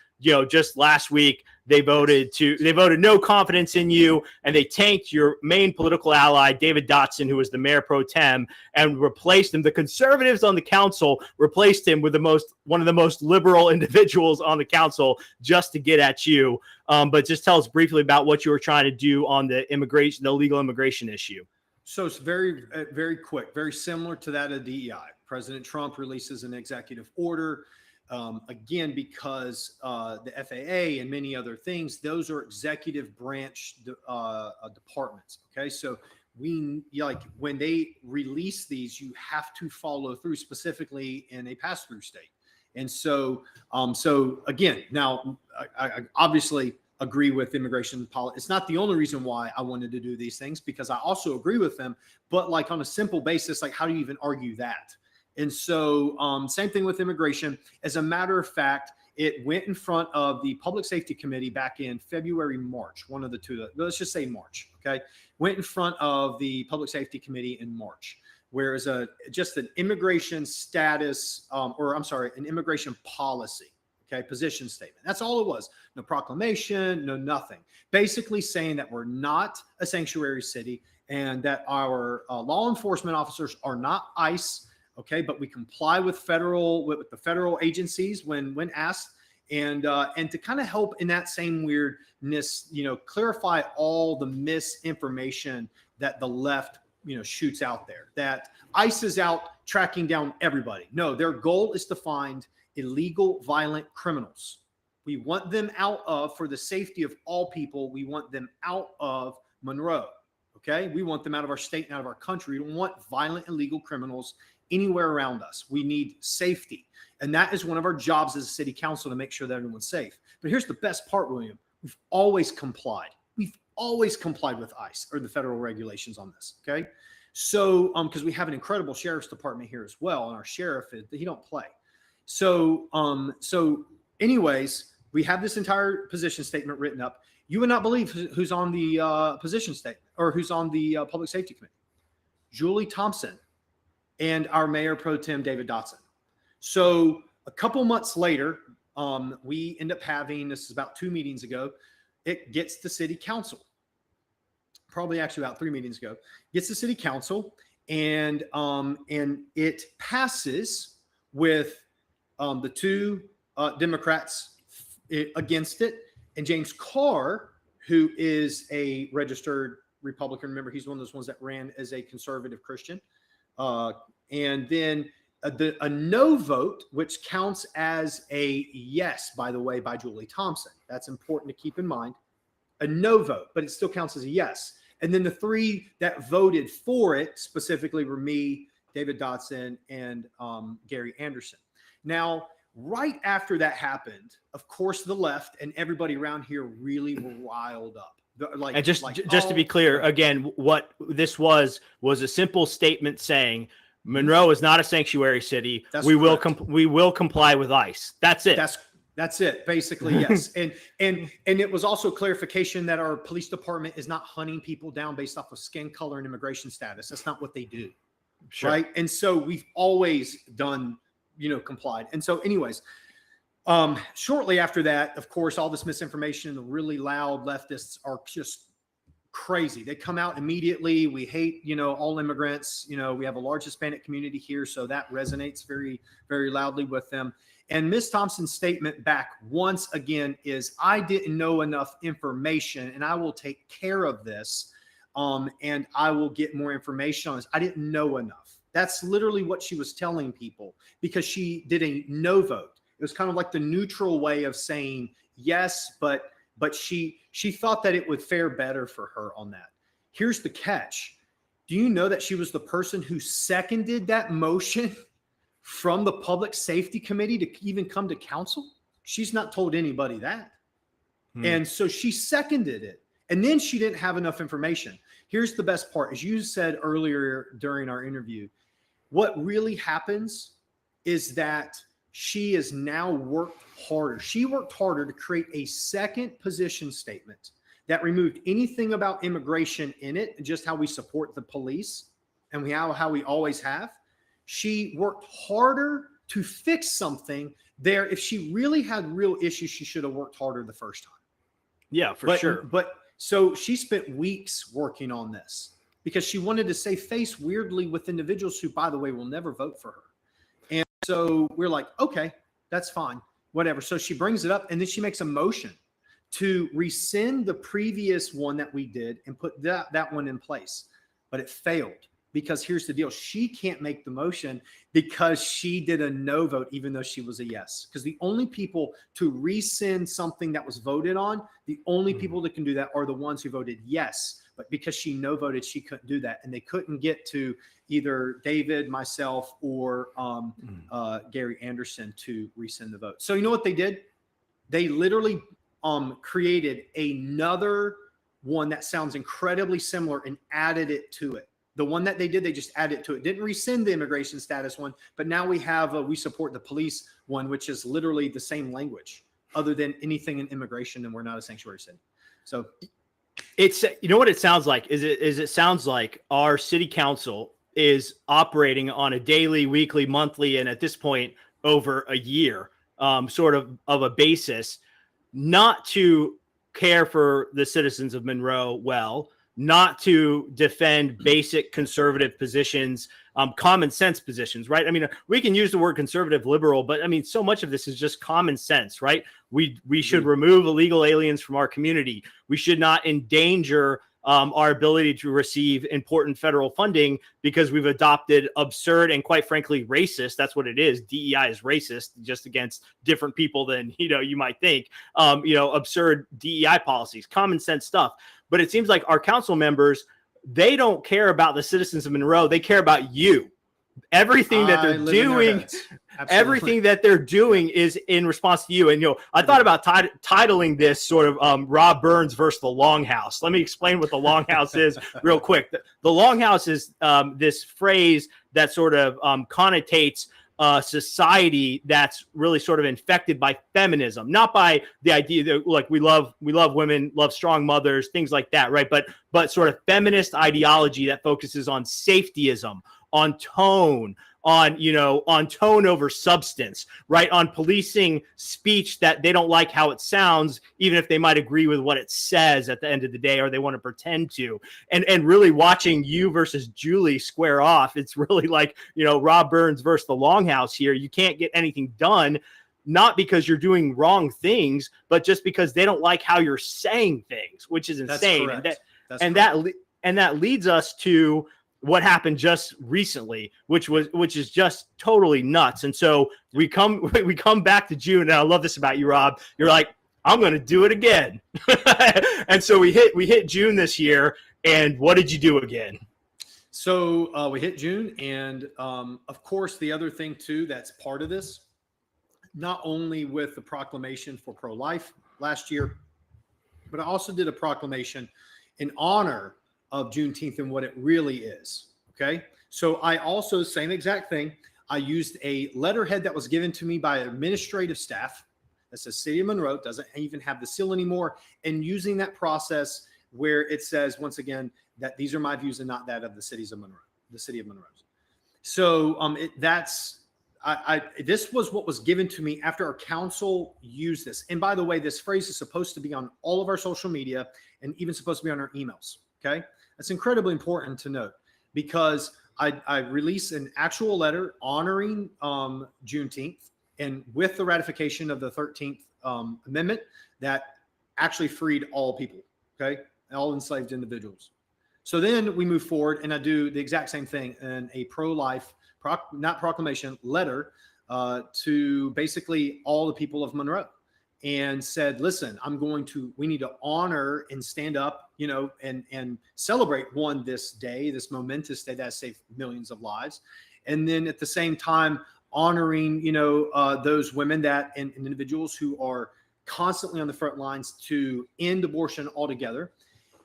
just last week, they voted no confidence in you, and they tanked your main political ally, David Dotson, who was the mayor pro tem, and replaced him. The conservatives on the council replaced him with one of the most liberal individuals on the council just to get at you. But just tell us briefly about what you were trying to do on the illegal immigration issue. So it's very, very quick, very similar to that of DEI. President Trump releases an executive order. Again, because the FAA and many other things, those are executive branch departments. Okay, so when they release these, you have to follow through, specifically in a pass-through state. And so, again, now I obviously agree with immigration policy. It's not the only reason why I wanted to do these things, because I also agree with them. But like on a simple basis, like how do you even argue that? And so same thing with immigration. As a matter of fact, it went in front of the Public Safety Committee back in February, March, one of the two. Let's just say March, okay? Went in front of the Public Safety Committee in March, whereas just an immigration status, an immigration policy, okay, position statement. That's all it was. No proclamation, no nothing. Basically saying that we're not a sanctuary city and that our law enforcement officers are not ICE. Okay, but we comply with the federal agencies when asked, and to kind of help in that same weirdness, clarify all the misinformation that the left, shoots out there. That ICE is out tracking down everybody. No, their goal is to find illegal, violent criminals. We want them out for the safety of all people. We want them out of Monroe. Okay, we want them out of our state and out of our country. We don't want violent, illegal criminals anywhere around us. We need safety. And that is one of our jobs as a city council, to make sure that everyone's safe. But here's the best part, William. We've always complied. We've always complied with ICE or the federal regulations on this. Okay. So, because we have an incredible sheriff's department here as well, and our sheriff, he don't play. So, anyways, we have this entire position statement written up. You would not believe who's on the position statement or who's on the public safety committee. Julie Thompson and our mayor pro tem, David Dotson. So a couple months later, we end up having, this is about 2 meetings ago, it gets to city council. Probably actually about 3 meetings ago, gets to city council, and it passes with the 2 Democrats against it, and James Carr, who is a registered Republican. Remember, he's one of those ones that ran as a conservative Christian. And then a no vote, which counts as a yes, by the way, by Julie Thompson. That's important to keep in mind. A no vote, but it still counts as a yes. And then the 3 that voted for it specifically were me, David Dotson, and Gary Anderson. Now, right after that happened, of course, the left and everybody around here really were riled up. And just to be clear, again, what this was a simple statement saying Monroe is not a sanctuary city. We will comply with ICE. That's it. That's it, basically. Yes. And it was also clarification that our police department is not hunting people down based off of skin color and immigration status. That's not what they do. Sure. Right. And so we've always done, complied. And so anyways, shortly after that, of course, all this misinformation, the really loud leftists are just crazy. They come out immediately. We hate, all immigrants. We have a large Hispanic community here, so that resonates very, very loudly with them. And Ms. Thompson's statement back once again is, I didn't know enough information, and I will take care of this, and I will get more information on this. I didn't know enough. That's literally what she was telling people, because she did a no vote. It was kind of like the neutral way of saying yes, but she thought that it would fare better for her on that. Here's the catch. Do you know that she was the person who seconded that motion from the Public Safety Committee to even come to council? She's not told anybody that. And so she seconded it. And then she didn't have enough information. Here's the best part. As you said earlier during our interview, what really happens is that she has now worked harder. She worked harder to create a second position statement that removed anything about immigration in it, just how we support the police and how we always have. She worked harder to fix something there. If she really had real issues, she should have worked harder the first time. Yeah, for sure. But so she spent weeks working on this because she wanted to save face weirdly with individuals who, by the way, will never vote for her. And so we're like, okay, that's fine, whatever. So she brings it up, and then she makes a motion to rescind the previous one that we did and put that one in place. But it failed, because here's the deal. She can't make the motion because she did a no vote, even though she was a yes. Because the only people to rescind something that was voted on, the only people that can do that are the ones who voted yes. But because she no voted, she couldn't do that. And they couldn't get to either David, myself, or Gary Anderson to rescind the vote. So you know what they did? They literally created another one that sounds incredibly similar and added it to it. The one that they did, they just added it to it. Didn't rescind the immigration status one, but now we have we support the police one, which is literally the same language, other than anything in immigration, and we're not a sanctuary city. So it's, what it sounds like is it sounds like our city council is operating on a daily, weekly, monthly, and at this point over a year sort of a basis, not to care for the citizens of Monroe well, not to defend basic conservative positions, common sense positions, right? I mean, we can use the word conservative, liberal, but I mean, so much of this is just common sense, right? We should remove illegal aliens from our community. We should not endanger our ability to receive important federal funding because we've adopted absurd and, quite frankly, racist. That's what it is. DEI is racist, just against different people than, you might think, absurd DEI policies, common sense stuff. But it seems like our council members, they don't care about the citizens of Monroe. They care about you. Everything that they're doing, Everything that they're doing is in response to you. And, I thought about titling this sort of Rob Burns versus the Longhouse. Let me explain what the Longhouse is real quick. The Longhouse is this phrase that sort of connotates society that's really sort of infected by feminism, not by the idea that like we love women, love strong mothers, things like that, right? But sort of feminist ideology that focuses on safetyism, on tone, on tone over substance, right? On policing speech that they don't like how it sounds, even if they might agree with what it says at the end of the day, or they want to pretend to. And really watching you versus Julie square off, it's really like, Rob Burns versus the Longhouse here. You can't get anything done, not because you're doing wrong things, but just because they don't like how you're saying things, which is insane. And that leads us to what happened just recently, which is just totally nuts. And so we come back to June, and I love this about you, Rob. You're like, I'm going to do it again. And so we hit June this year. And what did you do again? So we hit June, and of course, the other thing too that's part of this, not only with the proclamation for pro-life last year, but I also did a proclamation in honor of Juneteenth and what it really is. Okay. So I also, same exact thing. I used a letterhead that was given to me by administrative staff that says City of Monroe, doesn't even have the seal anymore, and using that process where it says, once again, that these are my views and not that of the City of Monroe. So this was what was given to me after our council used this. And by the way, this phrase is supposed to be on all of our social media and even supposed to be on our emails. Okay. That's incredibly important to note, because I released an actual letter honoring Juneteenth, and with the ratification of the 13th Amendment that actually freed all people, okay, all enslaved individuals. So then we move forward, and I do the exact same thing in a pro-life, not proclamation, letter to basically all the people of Monroe, and said, listen, we need to honor and stand up, and celebrate this day, this momentous day that has saved millions of lives. And then at the same time, honoring, those women and individuals who are constantly on the front lines to end abortion altogether.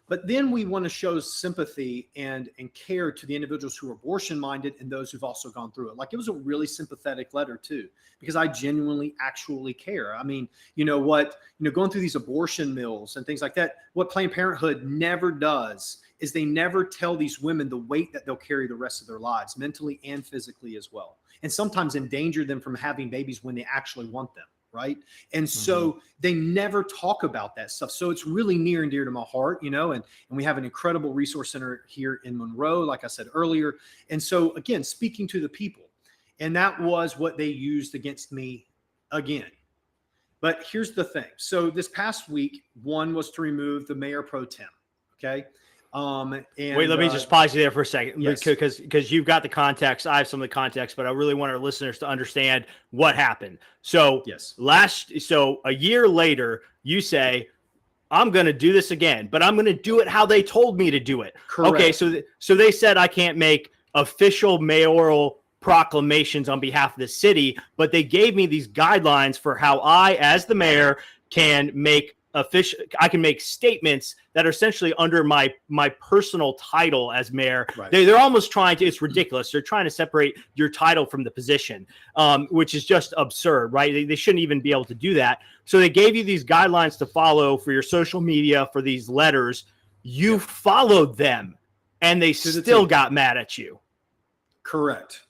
But then we want to show sympathy and care to the individuals who are abortion minded and those who've also gone through it. Like, it was a really sympathetic letter too, because I genuinely actually care. I mean, going through these abortion mills and things like that, what Planned Parenthood never does is they never tell these women the weight that they'll carry the rest of their lives, mentally and physically as well. And sometimes endanger them from having babies when they actually want them. Right. And so they never talk about that stuff. So it's really near and dear to my heart, and we have an incredible resource center here in Monroe, like I said earlier. And so, again, speaking to the people, and that was what they used against me again. But here's the thing. So this past week, one was to remove the mayor pro tem. Okay. Wait, let me just pause you there for a second, because you've got the context. I have some of the context, but I really want our listeners to understand what happened. So a year later, you say, I'm going to do this again, but I'm going to do it how they told me to do it. Correct. Okay. So they said I can't make official mayoral proclamations on behalf of the city, but they gave me these guidelines for how I, as the mayor, can make statements that are essentially under my personal title as mayor. Right. They're almost trying to, it's ridiculous. They're trying to separate your title from the position, which is just absurd, right? They shouldn't even be able to do that. So they gave you these guidelines to follow for your social media, for these letters. You followed them, and they still got mad at you. Correct.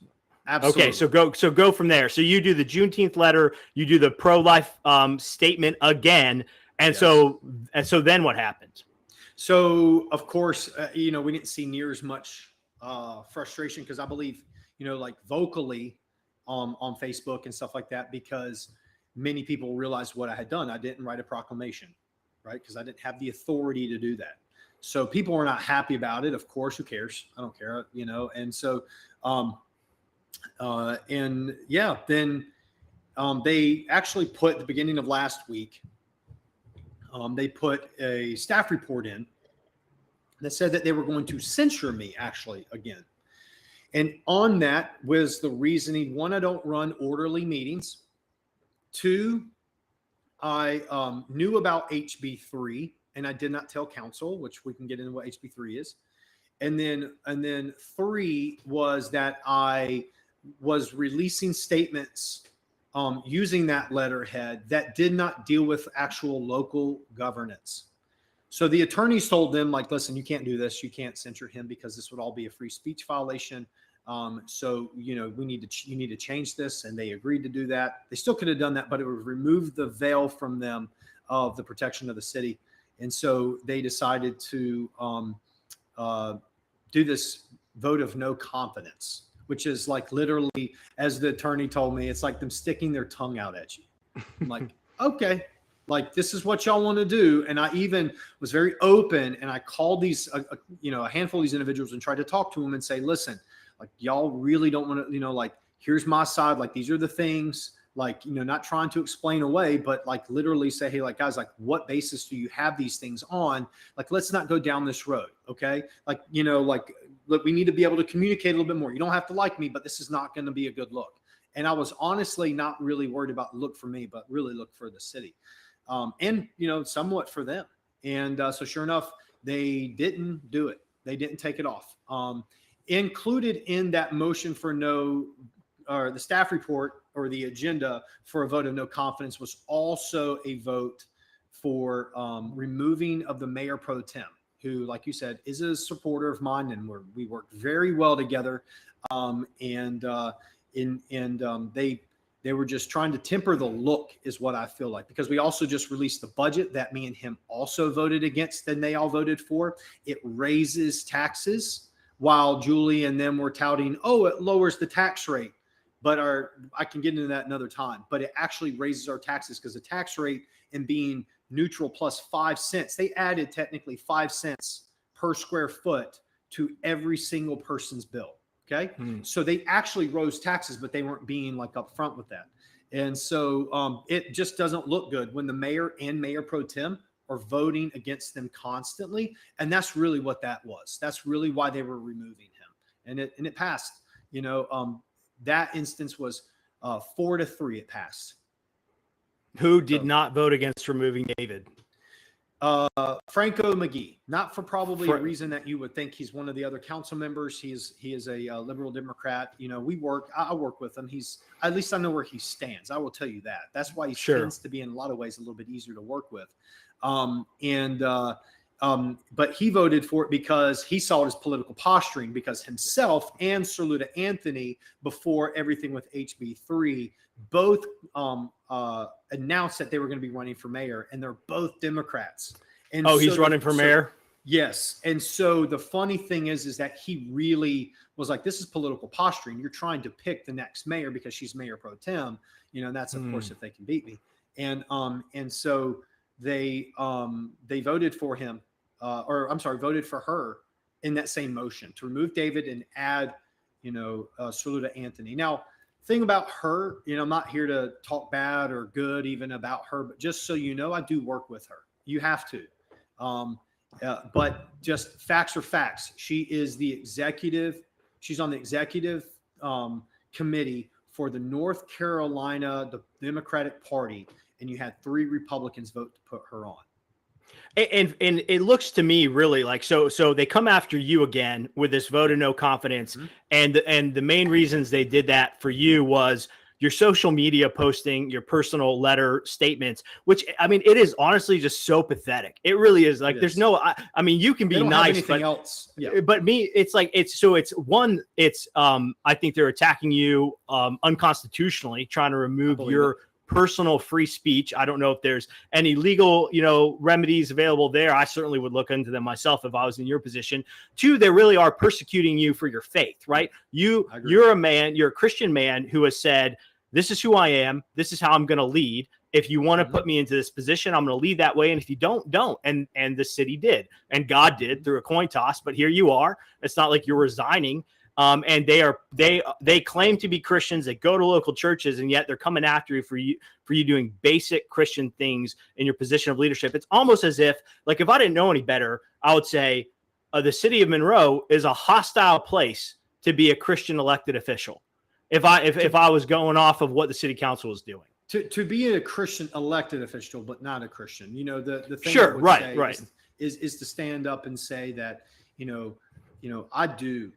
Absolutely. Okay, so go from there. So you do the Juneteenth letter, you do the pro-life statement again. And so then what happened? So, of course, we didn't see near as much frustration, because I believe, like vocally on Facebook and stuff like that, because many people realized what I had done. I didn't write a proclamation, right? Because I didn't have the authority to do that. So people were not happy about it. Of course, who cares? I don't care, And so, then they actually put, the beginning of last week, they put a staff report in that said that they were going to censure me actually again. And on that was the reasoning: one, I don't run orderly meetings. Two, I knew about HB3 and I did not tell council, which we can get into what HB3 is. And then three was that I was releasing statements using that letterhead that did not deal with actual local governance. So the attorneys told them, like, listen, you can't do this. You can't censure him because this would all be a free speech violation. So, you need to change this. And they agreed to do that. They still could have done that, but it would remove the veil from them of the protection of the city. And so they decided to do this vote of no confidence, which is like literally, as the attorney told me, it's like them sticking their tongue out at you. I'm like, okay, like this is what y'all want to do. And I even was very open, and I called these, a handful of these individuals and tried to talk to them and say, listen, like y'all really don't want to, like, here's my side. Like, these are the things, like, not trying to explain away, but like literally say, hey, like, guys, like, what basis do you have these things on? Like, let's not go down this road. Okay. Like, like, look, we need to be able to communicate a little bit more. You don't have to like me, but this is not going to be a good look. And I was honestly not really worried about look for me, but really look for the city. And, somewhat for them. And so sure enough, they didn't do it. They didn't take it off. Included in that motion for no, or the staff report or the agenda for a vote of no confidence was also a vote for removing of the mayor pro tem, who, like you said, is a supporter of mine, and we worked very well together. They were just trying to temper the look, is what I feel like, because we also just released the budget that me and him also voted against, and they all voted for. It raises taxes, while Julie and them were touting, oh, it lowers the tax rate. But I can get into that another time, but it actually raises our taxes, because the tax rate, and being neutral plus 5 cents, they added technically 5 cents per square foot to every single person's bill. Okay. So they actually rose taxes, but they weren't being like upfront with that. And so it just doesn't look good when the mayor and mayor pro tem are voting against them constantly. And that's really what that was. That's really why they were removing him. And it passed. That instance was 4-3. It passed. Who did not vote against removing David? Franco McGee, not for probably a reason that you would think. He's one of the other council members. He is a liberal Democrat. I work with him. At least I know where he stands. I will tell you that. That's why he tends to be, in a lot of ways, a little bit easier to work with. But he voted for it because he saw it as political posturing, because himself and Sir Luda Anthony, before everything with HB3, both announced that they were going to be running for mayor, and they're both Democrats. And he's running for mayor? Yes. And so the funny thing is that he really was like, this is political posturing. You're trying to pick the next mayor because she's mayor pro tem, and that's of course if they can beat me. And so they voted for him, voted for her in that same motion to remove David and add, Sir Luda Anthony. Now, thing about her, I'm not here to talk bad or good even about her, but just so you know, I do work with her. You have to. But just facts are facts. She is the executive. She's on the executive committee for the North Carolina, the Democratic Party. And you had 3 Republicans vote to put her on. And it looks to me really like, so they come after you again with this vote of no confidence. Mm-hmm. And the main reasons they did that for you was your social media posting, your personal letter statements, which, I mean, it is honestly just so pathetic. It really is. Like, there's no, I mean, you can be nice, but else. But me, it's like, I think they're attacking you unconstitutionally, trying to remove your personal free speech. I don't know if there's any legal, remedies available there. I certainly would look into them myself if I was in your position. 2, they really are persecuting you for your faith, right? You're a man, you're a Christian man who has said, this is who I am. This is how I'm going to lead. If you want to put me into this position, I'm going to lead that way. And if you don't. And the city did, and God did through a coin toss. But here you are. It's not like you're resigning. And they claim to be Christians. They go to local churches, and yet they're coming after you for you doing basic Christian things in your position of leadership. It's almost as if I didn't know any better, I would say the city of Monroe is a hostile place to be a Christian elected official. If I was going off of what the city council was doing. To be a Christian elected official, but not a Christian, the thing sure, I would right, say right. is to stand up and say that, I do,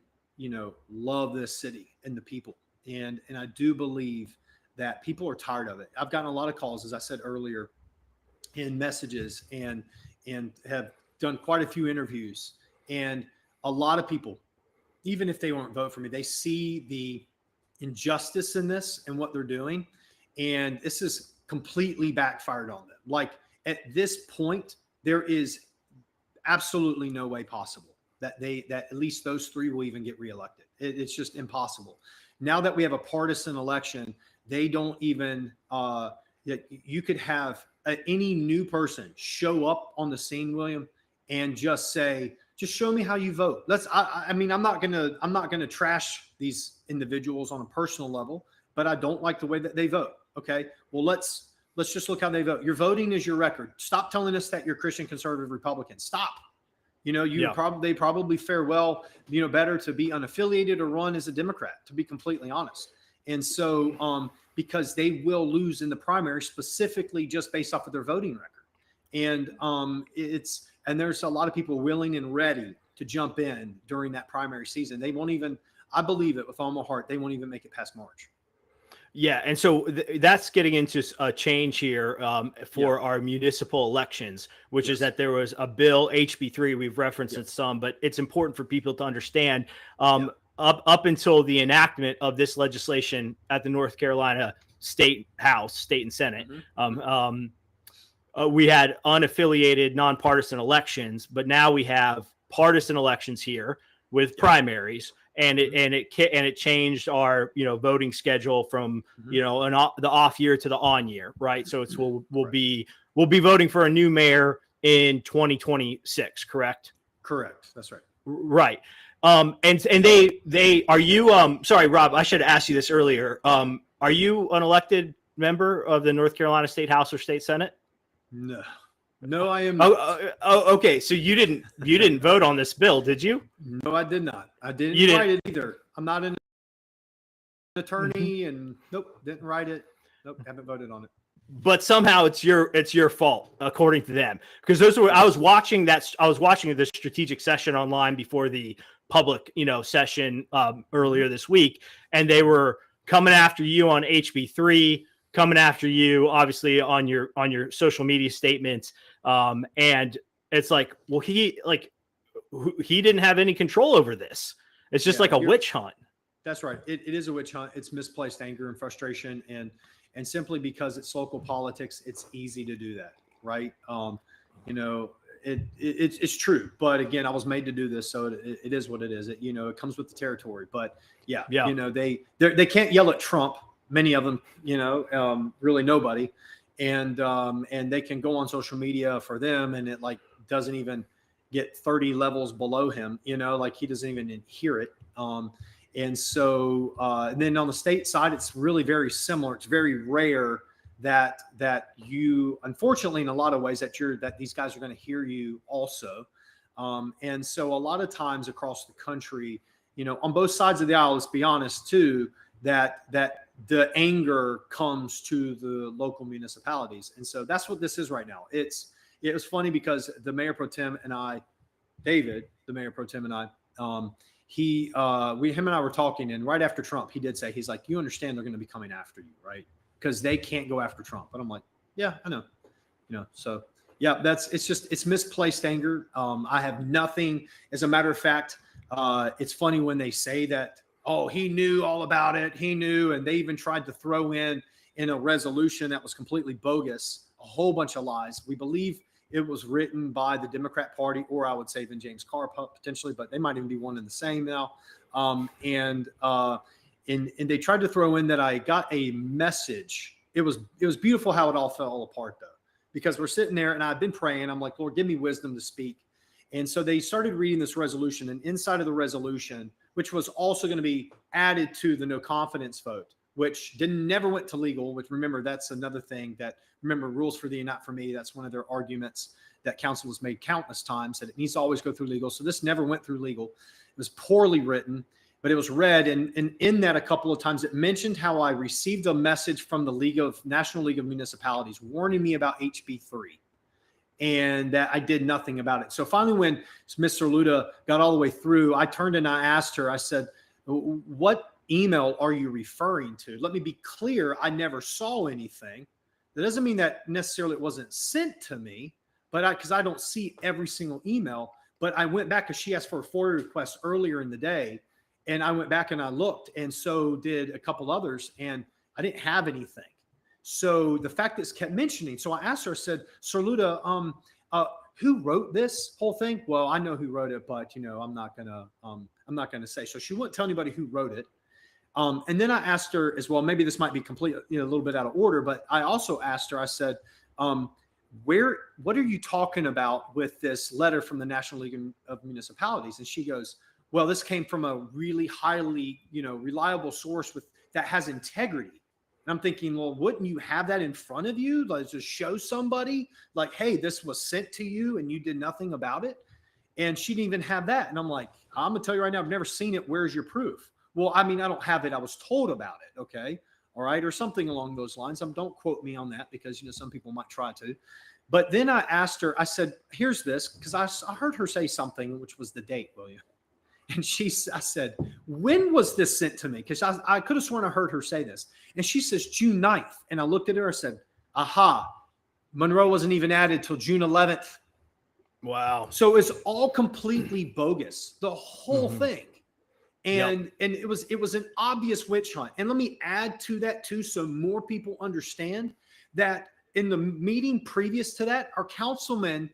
love this city and the people. And I do believe that people are tired of it. I've gotten a lot of calls, as I said earlier, in messages and have done quite a few interviews. And a lot of people, even if they won't vote for me, they see the injustice in this and what they're doing. And this is completely backfired on them. Like at this point, there is absolutely no way possible that at least those three will even get reelected. It's just impossible. Now that we have a partisan election, they don't even, you could have any new person show up on the scene, William, and just say, just show me how you vote. I'm not gonna trash these individuals on a personal level, but I don't like the way that they vote. Okay, well let's just look how they vote. Your voting is your record. Stop telling us that you're Christian, conservative, Republican. Stop. They probably fare well, better to be unaffiliated or run as a Democrat, to be completely honest. And so, because they will lose in the primary specifically just based off of their voting record. And there's a lot of people willing and ready to jump in during that primary season. They won't even, I believe it with all my heart, they won't even make it past March. Yeah, and so that's getting into a change here for our municipal elections, which is that there was a bill, HB3, we've referenced it some, but it's important for people to understand up until the enactment of this legislation at the North Carolina State House, State and Senate, we had unaffiliated, nonpartisan elections, but now we have partisan elections here with primaries. And it changed our voting schedule from the off year to the on year, right? So we'll be voting for a new mayor in 2026, correct? Correct. That's right. Right. And they are you sorry, Rob, I should have asked you this earlier. Are you an elected member of the North Carolina State House or State Senate? No, I am not. Okay. So you didn't vote on this bill, did you? No, I did not. I didn't write it either. I'm not an attorney, and nope, didn't write it. Nope, haven't voted on it. But somehow it's your fault, according to them, because I was watching the strategic session online before the public session earlier this week, and they were coming after you on HB3. Coming after you, obviously, on your social media statements, and it's like, well, he didn't have any control over this. It's just like a witch hunt. That's right. It is a witch hunt. It's misplaced anger and frustration, and simply because it's local politics, it's easy to do that, right? It's true. But again, I was made to do this, so it is what it is. It comes with the territory. But they can't yell at Trump. Many of them, really nobody. And they can go on social media for them, and it doesn't even get 30 levels below him, he doesn't even hear it. And so, and then on the state side, it's really very similar. It's very rare that you, unfortunately, in a lot of ways, that these guys are going to hear you also. And so a lot of times across the country, on both sides of the aisle, let's be honest too, that the anger comes to the local municipalities. And so that's what this is right now. It was funny because the mayor pro tem and I, David, the mayor pro tem and I, him and I were talking, and right after Trump, he did say, he's like, you understand they're going to be coming after you, right? Because they can't go after Trump. And I'm like, yeah, I know. So yeah, it's misplaced anger. I have nothing. As a matter of fact, it's funny when they say that, oh, he knew all about it. He knew. And they even tried to throw in a resolution that was completely bogus, a whole bunch of lies. We believe it was written by the Democrat Party, or I would say even James Carr potentially, but they might even be one and the same now. And they tried to throw in that I got a message. It was beautiful how it all fell apart though, because we're sitting there and I've been praying. I'm like, Lord, give me wisdom to speak. And so they started reading this resolution, and inside of the resolution, which was also going to be added to the no confidence vote, which never went to legal, which remember, that's another thing rules for thee and not for me. That's one of their arguments that council has made countless times, that it needs to always go through legal. So this never went through legal. It was poorly written. but it was read. And in that, a couple of times it mentioned how I received a message from the National League of Municipalities warning me about HB3 and that I did nothing about it. So finally, when Ms. Cerluda got all the way through, I turned and I asked her, I said, what email are you referring to? Let me be clear. I never saw anything. That doesn't mean that necessarily it wasn't sent to me, but because I don't see every single email. But I went back because she asked for a FOIA request earlier in the day, and I went back and I looked, and so did a couple others, and I didn't have anything. So the fact that it's kept mentioning, so I asked her, I said, Cerluda, who wrote this whole thing? Well, I know who wrote it, but I'm not gonna say. So she wouldn't tell anybody who wrote it. And then I asked her as well, maybe this might be complete, a little bit out of order, but I also asked her, I said, what are you talking about with this letter from the National League of Municipalities? And she goes, well, this came from a really highly, reliable source that has integrity. And I'm thinking, well, wouldn't you have that in front of you? Like, just show somebody like, hey, this was sent to you and you did nothing about it. And she didn't even have that. And I'm like, I'm gonna tell you right now, I've never seen it. Where's your proof? Well, I mean, I don't have it. I was told about it. Okay. All right. Or something along those lines. Don't quote me on that because, some people might try to. But then I asked her, I said, here's this, because I heard her say something, which was the date, William. And I said, when was this sent to me? Because I could have sworn I heard her say this. And she says, June 9th. And I looked at her, I said, aha, Monroe wasn't even added till June 11th. Wow. So it's all completely bogus, the whole thing. And it was an obvious witch hunt. And let me add to that too, so more people understand that in the meeting previous to that, our councilman,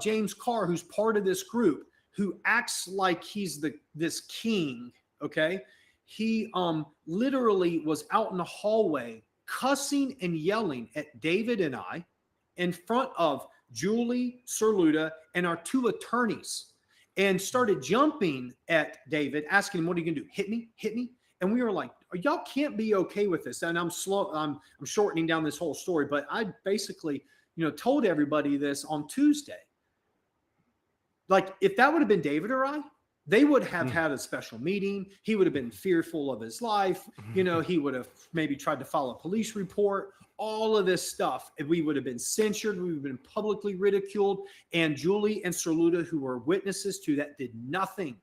James Carr, who's part of this group, who acts like he's this king, okay? He literally was out in the hallway cussing and yelling at David and I in front of Julie Cerluda and our two attorneys, and started jumping at David, asking him, what are you going to do? Hit me? And we were like, y'all can't be okay with this. And I'm shortening down this whole story, but I basically, told everybody this on Tuesday. Like, if that would have been David or I, they would have had a special meeting. He would have been fearful of his life. He would have maybe tried to file a police report, all of this stuff. And we would have been censured. We would have been publicly ridiculed. And Julie and Cerluda, who were witnesses to that, did nothing.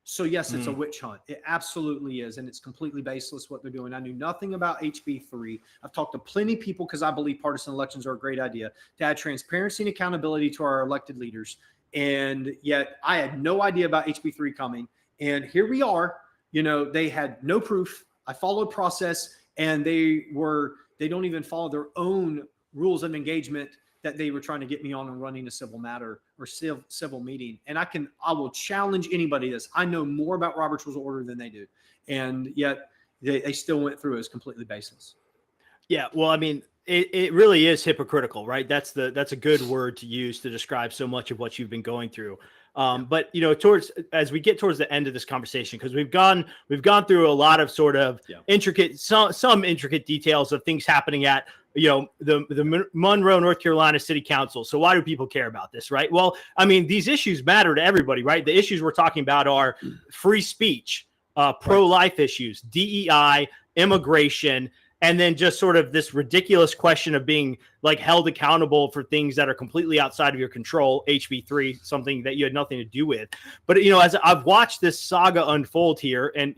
So yes, it's a witch hunt. It absolutely is. And it's completely baseless what they're doing. I knew nothing about HB3. I've talked to plenty of people because I believe partisan elections are a great idea to add transparency and accountability to our elected leaders. And yet I had no idea about HB3 coming. And here we are, they had no proof. I followed process, and they don't even follow their own rules of engagement that they were trying to get me on and running a civil matter or civil meeting. And I will challenge anybody this. I know more about Robert's Rules of Order than they do. And yet they still went through it as completely baseless. Yeah. Well, I mean, it really is hypocritical, right? That's a good word to use to describe so much of what you've been going through. But as we get towards the end of this conversation, because we've gone through a lot of sort of intricate, some intricate details of things happening at, the Monroe, North Carolina City Council. So why do people care about this, right? Well, I mean, these issues matter to everybody, right? The issues we're talking about are free speech, pro-life issues, DEI, immigration, and then just sort of this ridiculous question of being like held accountable for things that are completely outside of your control, HB3, something that you had nothing to do with. But, as I've watched this saga unfold here, and,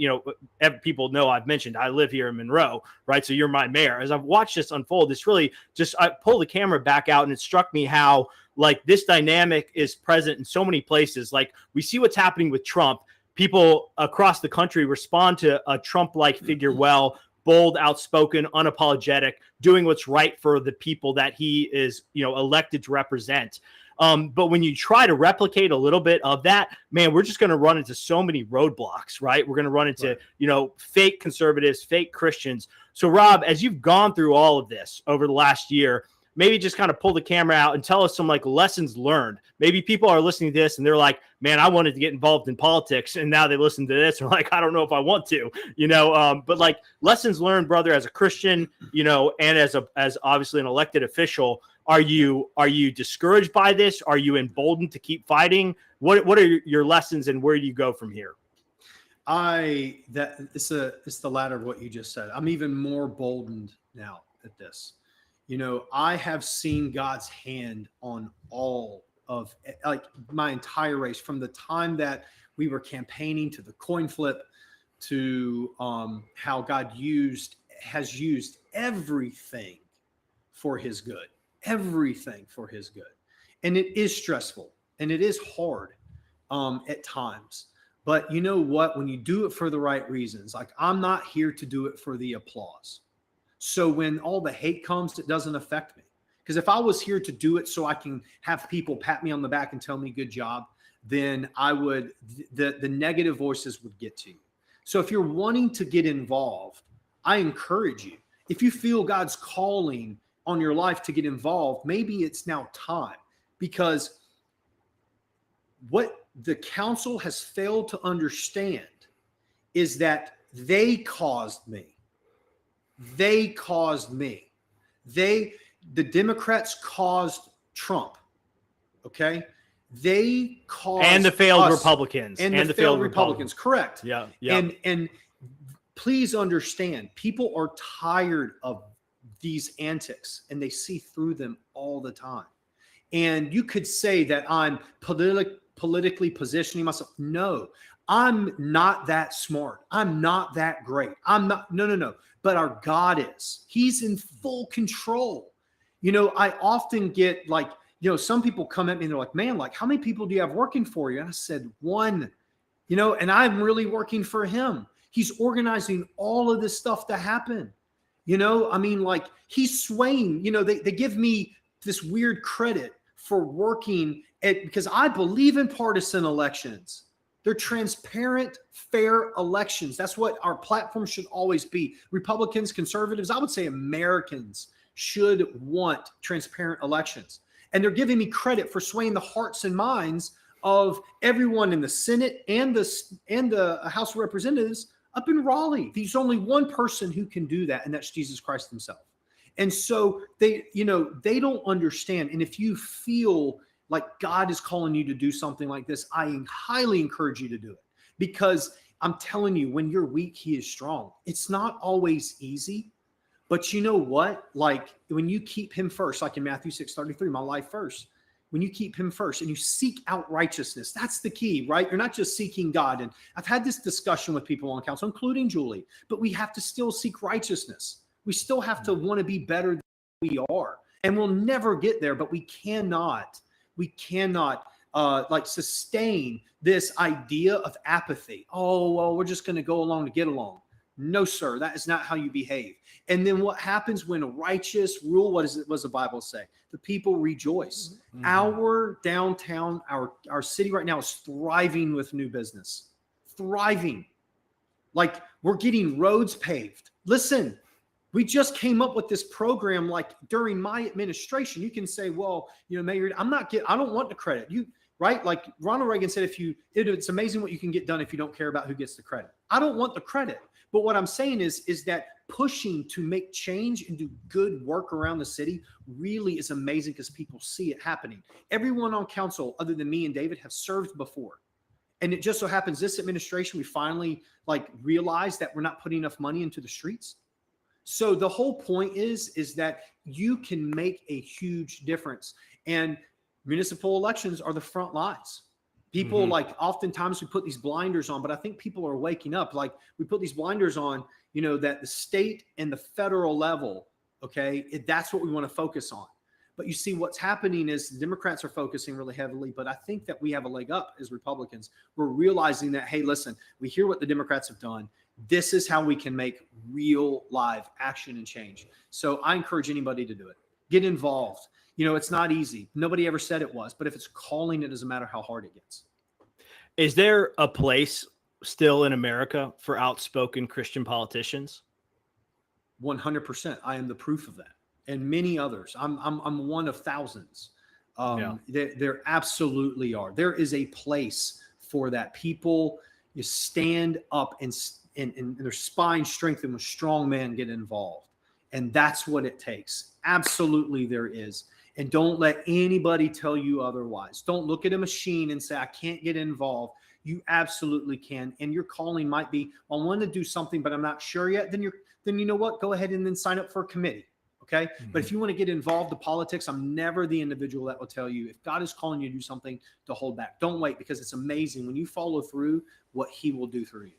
people know I've mentioned I live here in Monroe, right? So you're my mayor. As I've watched this unfold, it's really just, I pulled the camera back out and it struck me how like this dynamic is present in so many places. Like we see what's happening with Trump. People across the country respond to a Trump-like figure well, bold, outspoken, unapologetic, doing what's right for the people that he is, elected to represent. But when you try to replicate a little bit of that, man, we're just going to run into so many roadblocks, right? We're going to run into, fake conservatives, fake Christians. So Rob, as you've gone through all of this over the last year, maybe just kind of pull the camera out and tell us some like lessons learned. Maybe people are listening to this and they're like, man, I wanted to get involved in politics. And now they listen to this and like, I don't know if I want to, but like lessons learned, brother, as a Christian, and as obviously an elected official, are you discouraged by this? Are you emboldened to keep fighting? What are your lessons and where do you go from here? It's the latter of what you just said. I'm even more boldened now at this. I have seen God's hand on all of, like, my entire race, from the time that we were campaigning to the coin flip to how God has used everything for his good, everything for his good. And it is stressful and it is hard at times. But you know what? When you do it for the right reasons, like, I'm not here to do it for the applause. So when all the hate comes, it doesn't affect me. Because if I was here to do it so I can have people pat me on the back and tell me good job, then the negative voices would get to you. So if you're wanting to get involved, I encourage you. If you feel God's calling on your life to get involved, maybe it's now time. Because what the council has failed to understand is that they caused me. The Democrats caused Trump. Okay. They caused, and the failed Republicans and the failed Republicans. Correct. Yeah. And please understand, people are tired of these antics and they see through them all the time. And you could say that I'm politically positioning myself. No, I'm not that smart. I'm not that great. I'm not. No. But our God is. He's in full control. I often get like, some people come at me and they're like, man, like, how many people do you have working for you? And I said, one, and I'm really working for him. He's organizing all of this stuff to happen. Like, he's swaying, they give me this weird credit for working because I believe in partisan elections. They're transparent, fair elections. That's what our platform should always be. Republicans, conservatives, I would say Americans should want transparent elections. And they're giving me credit for swaying the hearts and minds of everyone in the Senate and the House of Representatives up in Raleigh. There's only one person who can do that, and that's Jesus Christ himself. And so they don't understand. And if you feel like God is calling you to do something like this, I highly encourage you to do it. Because I'm telling you, when you're weak, he is strong. It's not always easy. But you know what? Like, when you keep him first, like in Matthew 6:33, my life first, when you keep him first and you seek out righteousness, that's the key, right? You're not just seeking God. And I've had this discussion with people on council, including Julie, but we have to still seek righteousness. We still have to want to be better than we are. And we'll never get there, but we cannot sustain this idea of apathy. Oh, well, we're just going to go along to get along. No, sir, that is not how you behave. And then what happens when righteous rule? What does the Bible say? The people rejoice. Mm-hmm. Our downtown, our city right now is thriving with new business. Thriving. Like, we're getting roads paved. Listen, we just came up with this program like during my administration. You can say, well, Mayor, I don't want the credit. Right? Like Ronald Reagan said, it's amazing what you can get done if you don't care about who gets the credit. I don't want the credit. But what I'm saying is that pushing to make change and do good work around the city really is amazing because people see it happening. Everyone on council, other than me and David, have served before. And it just so happens this administration, we finally realized that we're not putting enough money into the streets. So the whole point is that you can make a huge difference. And municipal elections are the front lines. People oftentimes we put these blinders on, but I think people are waking up. Like, we put these blinders on, that the state and the federal level, okay, that's what we want to focus on. But you see what's happening is the Democrats are focusing really heavily, but I think that we have a leg up as Republicans. We're realizing that, hey, listen, we hear what the Democrats have done. This is how we can make real live action and change. So I encourage anybody to do it. Get involved. It's not easy. Nobody ever said it was, but if it's calling, it doesn't matter how hard it gets. Is there a place still in America for outspoken Christian politicians? 100%. I am the proof of that. And many others. I'm one of thousands. There absolutely are. There is a place for that. People, you stand up and their spine strengthened with strong men get involved. And that's what it takes. Absolutely there is. And don't let anybody tell you otherwise. Don't look at a machine and say, I can't get involved. You absolutely can. And your calling might be, I want to do something, but I'm not sure yet. Then you know what? Go ahead and then sign up for a committee. Okay. Mm-hmm. But if you want to get involved in politics, I'm never the individual that will tell you if God is calling you to do something to hold back. Don't wait, because it's amazing when you follow through what he will do through you.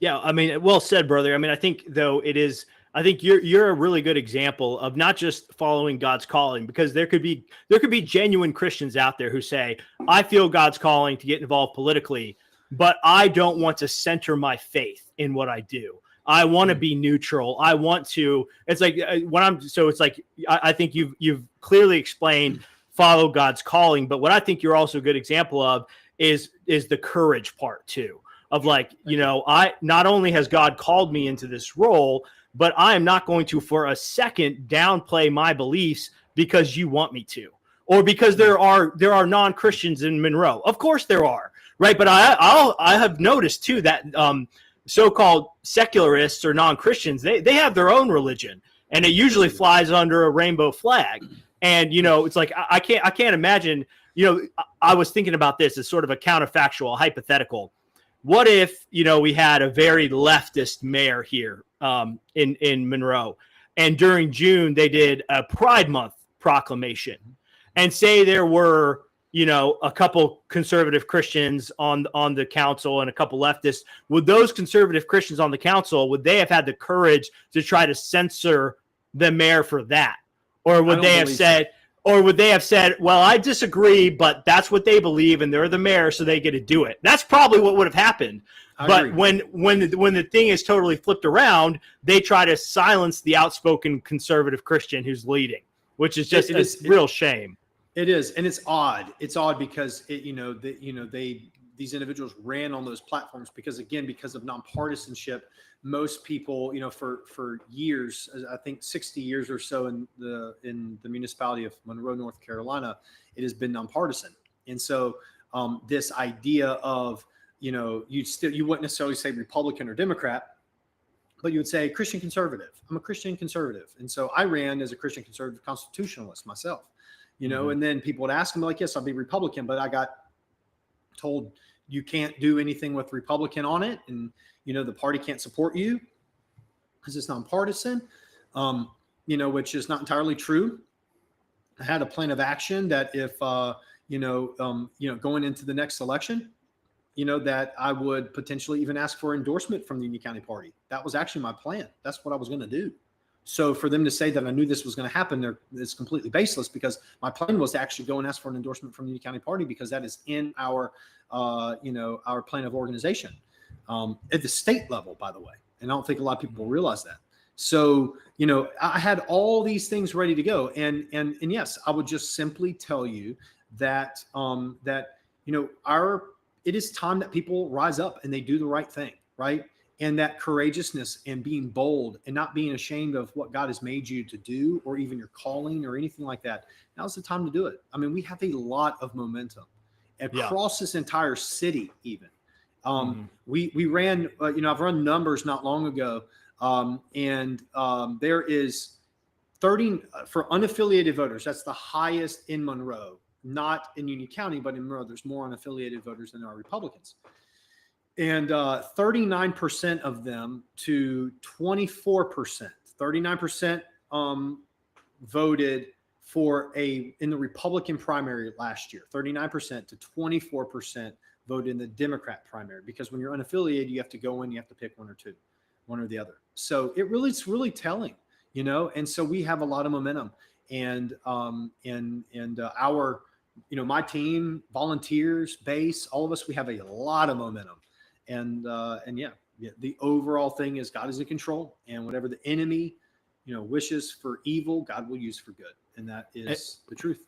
Yeah. I mean, well said, brother. I mean, I think I think you're a really good example of not just following God's calling, because there could be genuine Christians out there who say, I feel God's calling to get involved politically, but I don't want to center my faith in what I do. I want to be neutral. I want to, it's like I think you've clearly explained follow God's calling, but what I think you're also a good example of is the courage part too, of like, I not only has God called me into this role, but I am not going to for a second downplay my beliefs because you want me to, or because there are non-Christians in Monroe. Of course there are, right? But I have noticed too that so-called secularists or non-Christians, they have their own religion, and it usually flies under a rainbow flag. And it's like I can't imagine. I was thinking about this as sort of a counterfactual, hypothetical. What if we had a very leftist mayor here in Monroe, and during June they did a Pride Month proclamation, and say there were a couple conservative Christians on the council and a couple leftists. Would those conservative Christians on the council, would they have had the courage to try to censor the mayor for that? Or would they have said, well, I disagree, but that's what they believe and they're the mayor, so they get to do it? That's probably what would have happened. But when the thing is totally flipped around, they try to silence the outspoken conservative Christian who's leading, which is just a real shame. It is, and it's odd. It's odd because these individuals ran on those platforms because of nonpartisanship. Most people, for years, I think 60 years or so in the municipality of Monroe, North Carolina, it has been nonpartisan. And so this idea of you wouldn't necessarily say Republican or Democrat, but you would say Christian conservative. I'm a Christian conservative, and so I ran as a Christian conservative constitutionalist myself. And then people would ask me like, yes, I'll be Republican, but I got told you can't do anything with Republican on it. And, the party can't support you because it's nonpartisan, which is not entirely true. I had a plan of action that if, going into the next election, that I would potentially even ask for endorsement from the Union County Party. That was actually my plan. That's what I was going to do. So for them to say that I knew this was going to happen, it's completely baseless, because my plan was to actually go and ask for an endorsement from the Union County Party, because that is in our plan of organization at the state level, by the way. And I don't think a lot of people realize that. So, I had all these things ready to go. And yes, I would just simply tell you that, it is time that people rise up and they do the right thing, right? And that courageousness and being bold and not being ashamed of what God has made you to do, or even your calling or anything like that. Now's the time to do it. I mean, we have a lot of momentum across this entire city, even. We ran, I've run numbers not long ago. There is 30 for unaffiliated voters. That's the highest in Monroe, not in Union County, but in Monroe. There's more unaffiliated voters than there are Republicans. And 39% of them to 24%. 39% voted in the Republican primary last year. 39% to 24% voted in the Democrat primary, because when you're unaffiliated, you have to go in, you have to pick one or the other. So it's really telling, and so we have a lot of momentum, and our, my team, volunteers, base, all of us, we have a lot of momentum. And the overall thing is God is in control, and whatever the enemy, wishes for evil, God will use for good. And that is the truth.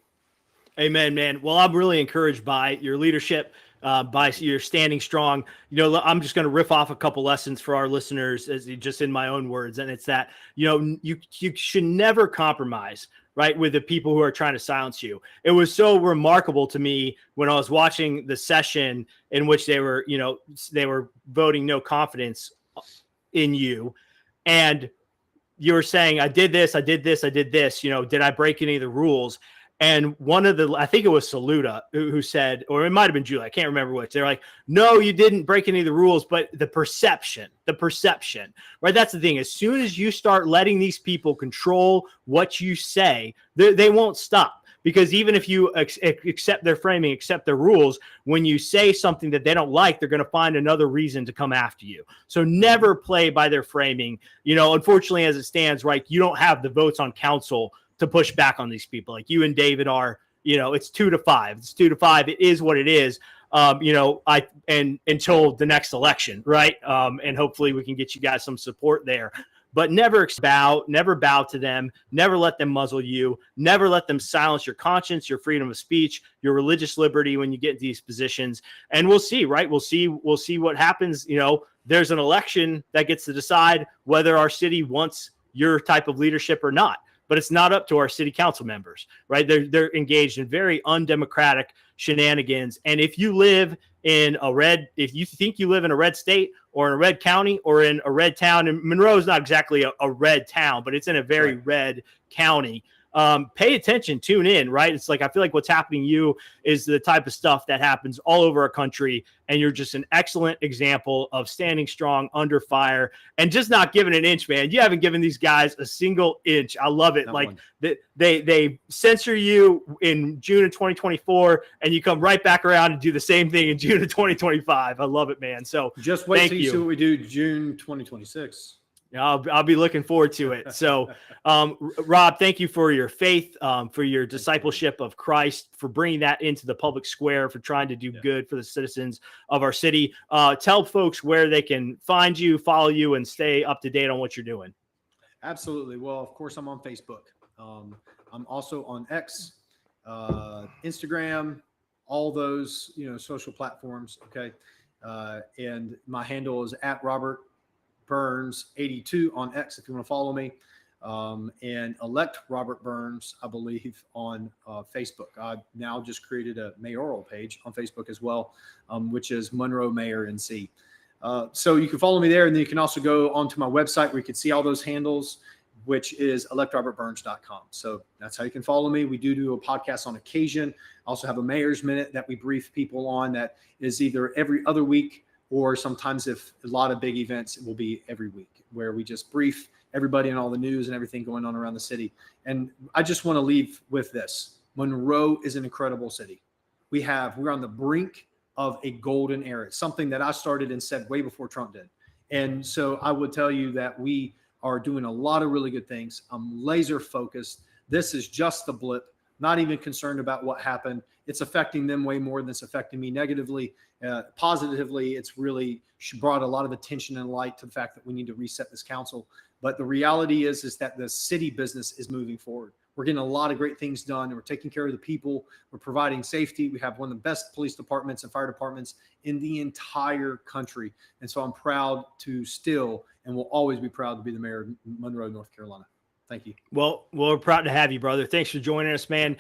Amen, man. Well, I'm really encouraged by your leadership, by your standing strong. I'm just going to riff off a couple lessons for our listeners, just in my own words. And it's that, you should never compromise, right, with the people who are trying to silence you. It was so remarkable to me when I was watching the session in which they were voting no confidence in you. And you were saying, I did this. Did I break any of the rules? And one of the, I think it was Saluda who said, or it might have been Julie, I can't remember which. They're like, no, you didn't break any of the rules, but the perception, right? That's the thing. As soon as you start letting these people control what you say, they won't stop. Because even if you accept their framing, accept their rules, when you say something that they don't like, they're going to find another reason to come after you. So never play by their framing. You know, unfortunately, as it stands, right, you don't have the votes on council to push back on these people. Like you and David are, you know, it's 2-5. It's 2-5. It is what it is. You know, until the next election, right? And hopefully we can get you guys some support there. But never bow to them. Never let them muzzle you. Never let them silence your conscience, your freedom of speech, your religious liberty when you get into these positions. And we'll see, right? We'll see what happens. You know, there's an election that gets to decide whether our city wants your type of leadership or not. But it's not up to our city council members, right? They're engaged in very undemocratic shenanigans. And if you live in if you think you live in a red state or in a red county or in a red town, and Monroe is not exactly a red town, but it's in a very red county. Pay attention, tune in, right? It's like, I feel like what's happening to you is the type of stuff that happens all over our country. And you're just an excellent example of standing strong under fire and just not giving an inch, man. You haven't given these guys a single inch. I love it. Like they censor you in June of 2024 and you come right back around and do the same thing in June of 2025. I love it, man. So just wait till you see what we do June 2026. I'll be looking forward to it. So, Rob, thank you for your faith, for your discipleship of Christ, for bringing that into the public square, for trying to do good for the citizens of our city. Tell folks where they can find you, follow you, and stay up to date on what you're doing. Absolutely. Well, of course, I'm on Facebook. I'm also on X, Instagram, all those, social platforms. Okay. And my handle is @RobertBurns82 on X if you want to follow me, and elect Robert Burns, I believe, on Facebook. I now just created a mayoral page on Facebook as well, which is Monroe Mayor NC. So you can follow me there, and then you can also go onto my website where you can see all those handles, which is electrobertburns.com. So that's how you can follow me. We do a podcast on occasion. I also have a Mayor's Minute that we brief people on that is either every other week, or sometimes if a lot of big events, it will be every week, where we just brief everybody on all the news and everything going on around the city. And I just want to leave with this. Monroe is an incredible city. We're on the brink of a golden era. It's something that I started and said way before Trump did. And so I would tell you that we are doing a lot of really good things. I'm laser focused. This is just the blip. Not even concerned about what happened. It's affecting them way more than it's affecting me negatively. Positively, it's really brought a lot of attention and light to the fact that we need to reset this council. But the reality is that the city business is moving forward. We're getting a lot of great things done, and we're taking care of the people. We're providing safety. We have one of the best police departments and fire departments in the entire country. And so I'm proud to still, and will always be proud to be the mayor of Monroe, North Carolina. Thank you. Well, we're proud to have you, brother. Thanks for joining us, man.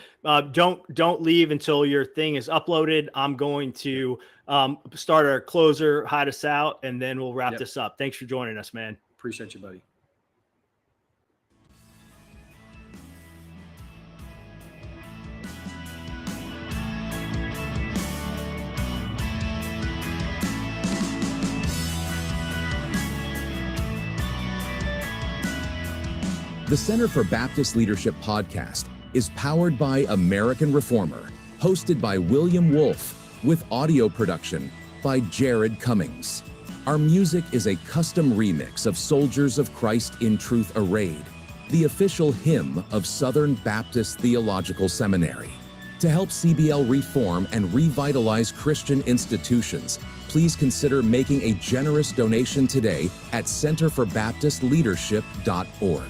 Don't leave until your thing is uploaded. I'm going to start our closer, hide us out, and then we'll wrap this up. Thanks for joining us, man. Appreciate you, buddy. The Center for Baptist Leadership podcast is powered by American Reformer, hosted by William Wolfe, with audio production by Jared Cummings. Our music is a custom remix of Soldiers of Christ in Truth Arrayed, the official hymn of Southern Baptist Theological Seminary. To help CBL reform and revitalize Christian institutions, please consider making a generous donation today at centerforbaptistleadership.org.